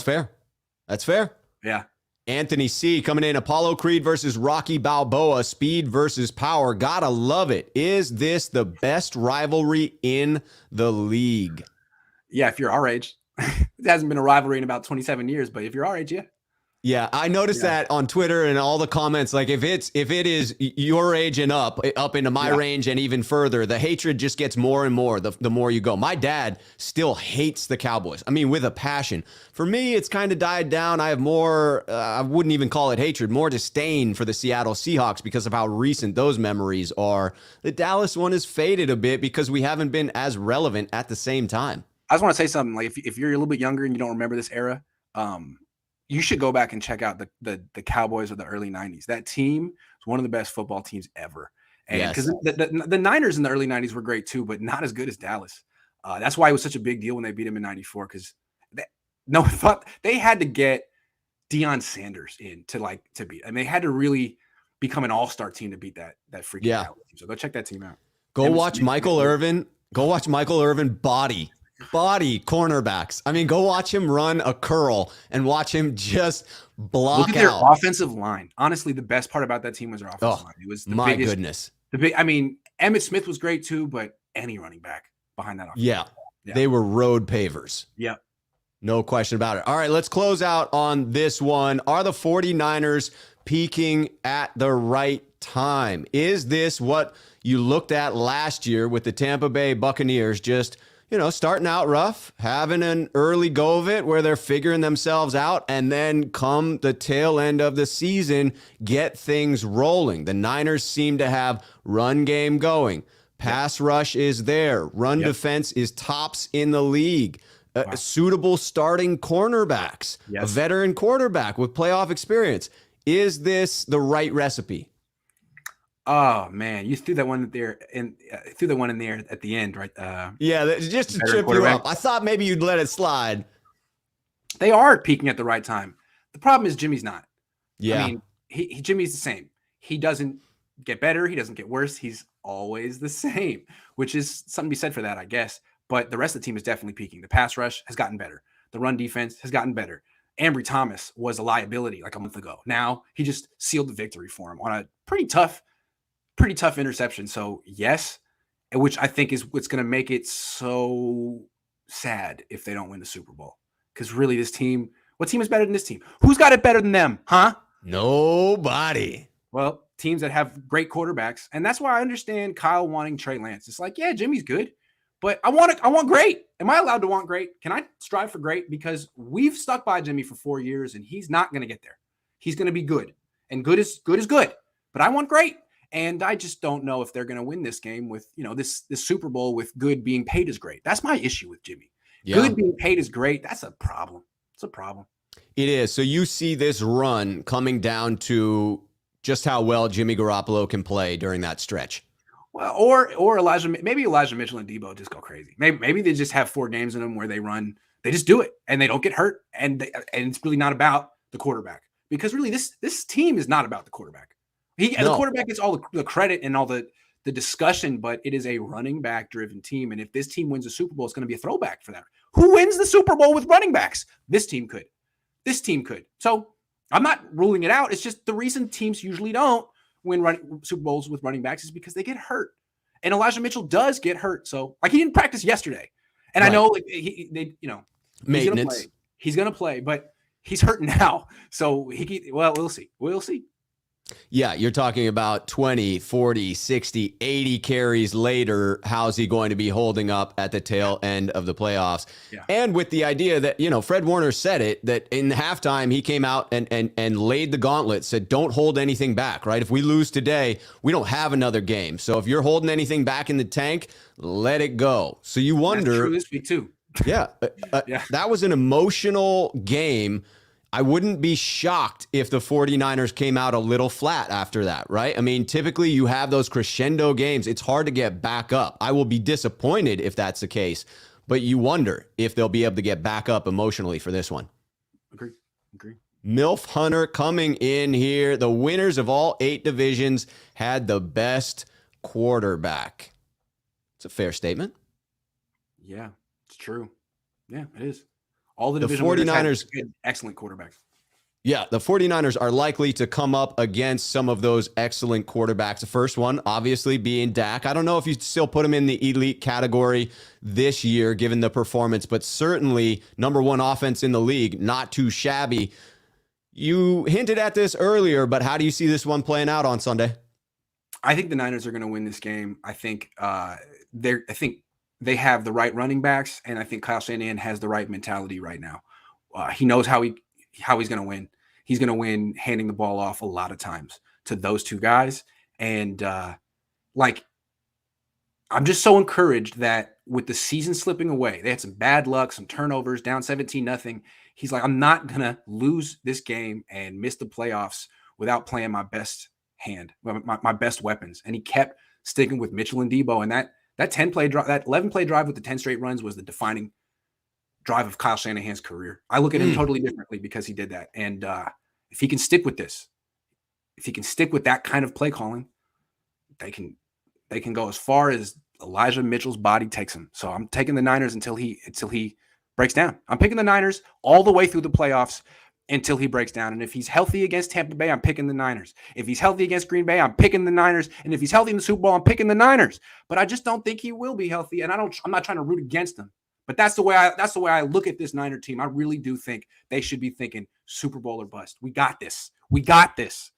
That's fair. Yeah. Anthony C. coming in. Apollo Creed versus Rocky Balboa. Speed versus power. Gotta love it. Is this the best rivalry in the league? Yeah, if you're our age. It hasn't been a rivalry in about 27 years, but if you're our age, yeah. Yeah, I noticed that on Twitter and all the comments. Like if it is your age and up into my range and even further, the hatred just gets more and more the more you go. My dad still hates the Cowboys. I mean, with a passion. For me, it's kind of died down. I have more, I wouldn't even call it hatred, more disdain for the Seattle Seahawks because of how recent those memories are. The Dallas one has faded a bit because we haven't been as relevant at the same time. I just want to say something. Like if you're a little bit younger and you don't remember this era, you should go back and check out the Cowboys of the early 90s. That team was one of the best football teams ever. And because the Niners in the early 90s were great too, but not as good as Dallas. That's why it was such a big deal when they beat them in 94, because no one thought they had to get Deion Sanders in to beat. I mean, they had to really become an all-star team to beat that freaking Cowboys team. So go check that team out. Go watch Michael Irvin body cornerbacks. I mean, go watch him run a curl and watch him just block Look at their out. offensive line. Honestly, the best part about that team was their offensive line. It was the my biggest, goodness. I mean, Emmitt Smith was great too, but any running back behind that offense. Yeah. They were road pavers. Yeah. No question about it. All right, let's close out on this one. Are the 49ers peaking at the right time? Is this what you looked at last year with the Tampa Bay Buccaneers, just starting out rough, having an early go of it where they're figuring themselves out, and then come the tail end of the season, get things rolling? The Niners seem to have run game going. Pass rush is there. Run defense is tops in the league. Suitable starting cornerbacks. A veteran quarterback with playoff experience. Is this the right recipe? Oh man, you threw that one there and threw the one in there at the end, right? Just to trip you up. I thought maybe you'd let it slide. They are peaking at the right time. The problem is Jimmy's not. Yeah, I mean, Jimmy's the same. He doesn't get better. He doesn't get worse. He's always the same, which is something to be said for that, I guess. But the rest of the team is definitely peaking. The pass rush has gotten better. The run defense has gotten better. Ambry Thomas was a liability like a month ago. Now he just sealed the victory for him on a pretty tough interception. So yes, which I think is what's going to make it so sad if they don't win the Super Bowl. Because really, this team, what team is better than this team? Who's got it better than them? Huh? Nobody. Well, teams that have great quarterbacks. And that's why I understand Kyle wanting Trey Lance. It's like, yeah, Jimmy's good, but I want great. Am I allowed to want great? Can I strive for great? Because we've stuck by Jimmy for 4 years and he's not going to get there. He's going to be good, and good is good. But I want great. And I just don't know if they're going to win this game with, this Super Bowl with good being paid as great. That's my issue with Jimmy. Yeah. Good being paid as great. That's a problem. It's a problem. It is. So you see this run coming down to just how well Jimmy Garoppolo can play during that stretch. Well, or Elijah Mitchell and Debo just go crazy. Maybe they just have 4 games in them where they just do it and they don't get hurt. And it's really not about the quarterback, because really this team is not about the quarterback. The quarterback gets all the credit and all the discussion, but it is a running back driven team. And if this team wins the Super Bowl, it's going to be a throwback for them. Who wins the Super Bowl with running backs? This team could. So I'm not ruling it out. It's just the reason teams usually don't win Super Bowls with running backs is because they get hurt. And Elijah Mitchell does get hurt. So he didn't practice yesterday. And I know maintenance. He's going to play, but he's hurt now. So we'll see. Yeah, you're talking about 20, 40, 60, 80 carries later. How's he going to be holding up at the tail end of the playoffs? Yeah. And with the idea that, Fred Warner said it, that in halftime he came out and laid the gauntlet, said, don't hold anything back, right? If we lose today, we don't have another game. So if you're holding anything back in the tank, let it go. So you wonder. That's true this week too. Yeah. That was an emotional game. I wouldn't be shocked if the 49ers came out a little flat after that, right? I mean, typically you have those crescendo games. It's hard to get back up. I will be disappointed if that's the case, but you wonder if they'll be able to get back up emotionally for this one. Agree. MILF Hunter coming in here. The winners of all 8 divisions had the best quarterback. It's a fair statement. Yeah, it's true. Yeah, it is. All the 49ers had excellent quarterbacks. Yeah, the 49ers are likely to come up against some of those excellent quarterbacks. The first one, obviously, being Dak. I don't know if you still put him in the elite category this year, given the performance, but certainly number one offense in the league, not too shabby. You hinted at this earlier, but how do you see this one playing out on Sunday? I think the Niners are going to win this game. I think they have the right running backs, and I think Kyle Shanahan has the right mentality right now. He knows how he's going to win. He's going to win handing the ball off a lot of times to those two guys. And I'm just so encouraged that with the season slipping away, they had some bad luck, some turnovers, down 17-0. He's like, I'm not going to lose this game and miss the playoffs without playing my best hand, my best weapons. And he kept sticking with Mitchell and Debo. And that 10-play drive, that 11-play drive with the 10 straight runs was the defining drive of Kyle Shanahan's career. I look at him totally differently because he did that. And if he can stick with this, if he can stick with that kind of play calling, they can go as far as Elijah Mitchell's body takes him. So I'm taking the Niners until he breaks down. I'm picking the Niners all the way through the playoffs until he breaks down. And if he's healthy against Tampa Bay, I'm picking the Niners. If he's healthy against Green Bay, I'm picking the Niners. And if he's healthy in the Super Bowl, I'm picking the Niners. But I just don't think he will be healthy. And I'm not trying to root against him. But that's the way I look at this Niner team. I really do think they should be thinking Super Bowl or bust. We got this. We got this.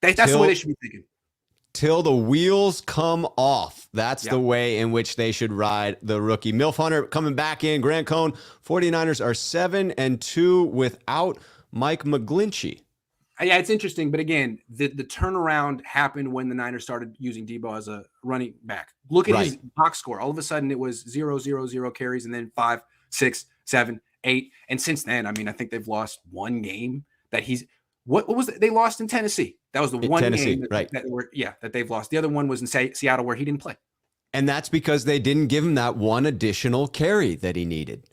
That's the way they should be thinking. Till the wheels come off. That's the way in which they should ride the rookie. Milf Hunter coming back in. Grant Cohn, 49ers are 7-2 without Mike McGlinchey. Yeah, it's interesting. But again, the turnaround happened when the Niners started using Debo as a running back. Look at his box score. All of a sudden, it was 0, 0, 0 carries, and then 5, 6, 7, 8. And since then, I mean, I think they've lost one game that he's – what was it? They lost in Tennessee. That was the one game that they've lost. The other one was in Seattle where he didn't play. And that's because they didn't give him that one additional carry that he needed.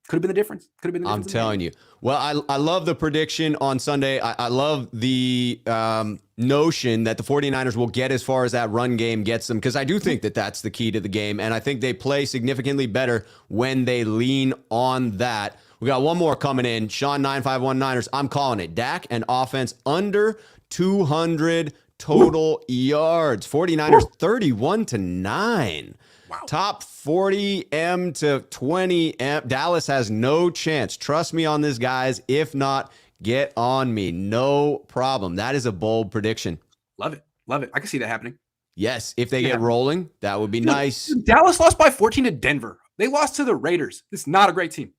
Could have been the difference. I'm telling you. Well, I love the prediction on Sunday. I love the notion that the 49ers will get as far as that run game gets them, because I do think that that's the key to the game, and I think they play significantly better when they lean on that. We got one more coming in. Sean 951 Niners. I'm calling it. Dak and offense under 200 total yards. 49ers 31-9. Wow. Top 40 M to 20 M. Dallas has no chance. Trust me on this, guys. If not, get on me. No problem. That is a bold prediction. Love it. Love it. I can see that happening. Yes. If they get rolling, that would be nice. Dallas lost by 14 to Denver. They lost to the Raiders. It's not a great team.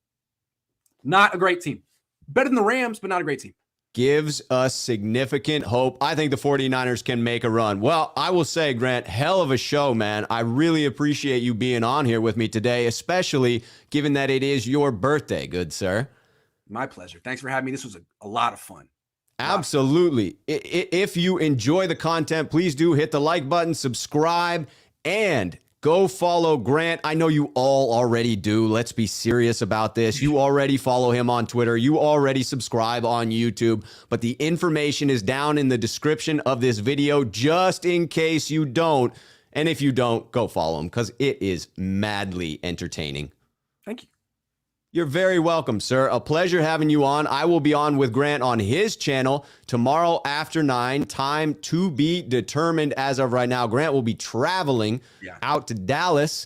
Not a great team. Better than the Rams, but not a great team. Gives us significant hope. I think the 49ers can make a run. Well, I will say, Grant, hell of a show, man. I really appreciate you being on here with me today, especially given that it is your birthday, good sir. My pleasure. Thanks for having me. This was a lot of fun. Absolutely. If you enjoy the content, please do hit the like button, subscribe, and go follow Grant. I know you all already do. Let's be serious about this. You already follow him on Twitter. You already subscribe on YouTube. But the information is down in the description of this video just in case you don't. And if you don't, go follow him because it is madly entertaining. Thank you. You're very welcome, sir. A pleasure having you on. I will be on with Grant on his channel tomorrow after 9. Time to be determined as of right now. Grant will be traveling out to Dallas.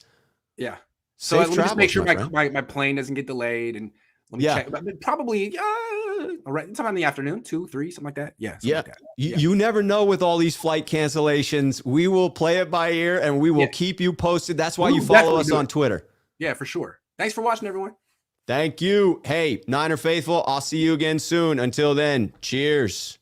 Yeah. So let me just make sure my plane doesn't get delayed. And let me check. Probably sometime in the afternoon, 2, 3, something like that. Yeah. Like that. You never know with all these flight cancellations. We will play it by ear and we will keep you posted. That's why you follow us on Twitter. Yeah, for sure. Thanks for watching, everyone. Thank you. Hey, Niner faithful, I'll see you again soon. Until then, cheers.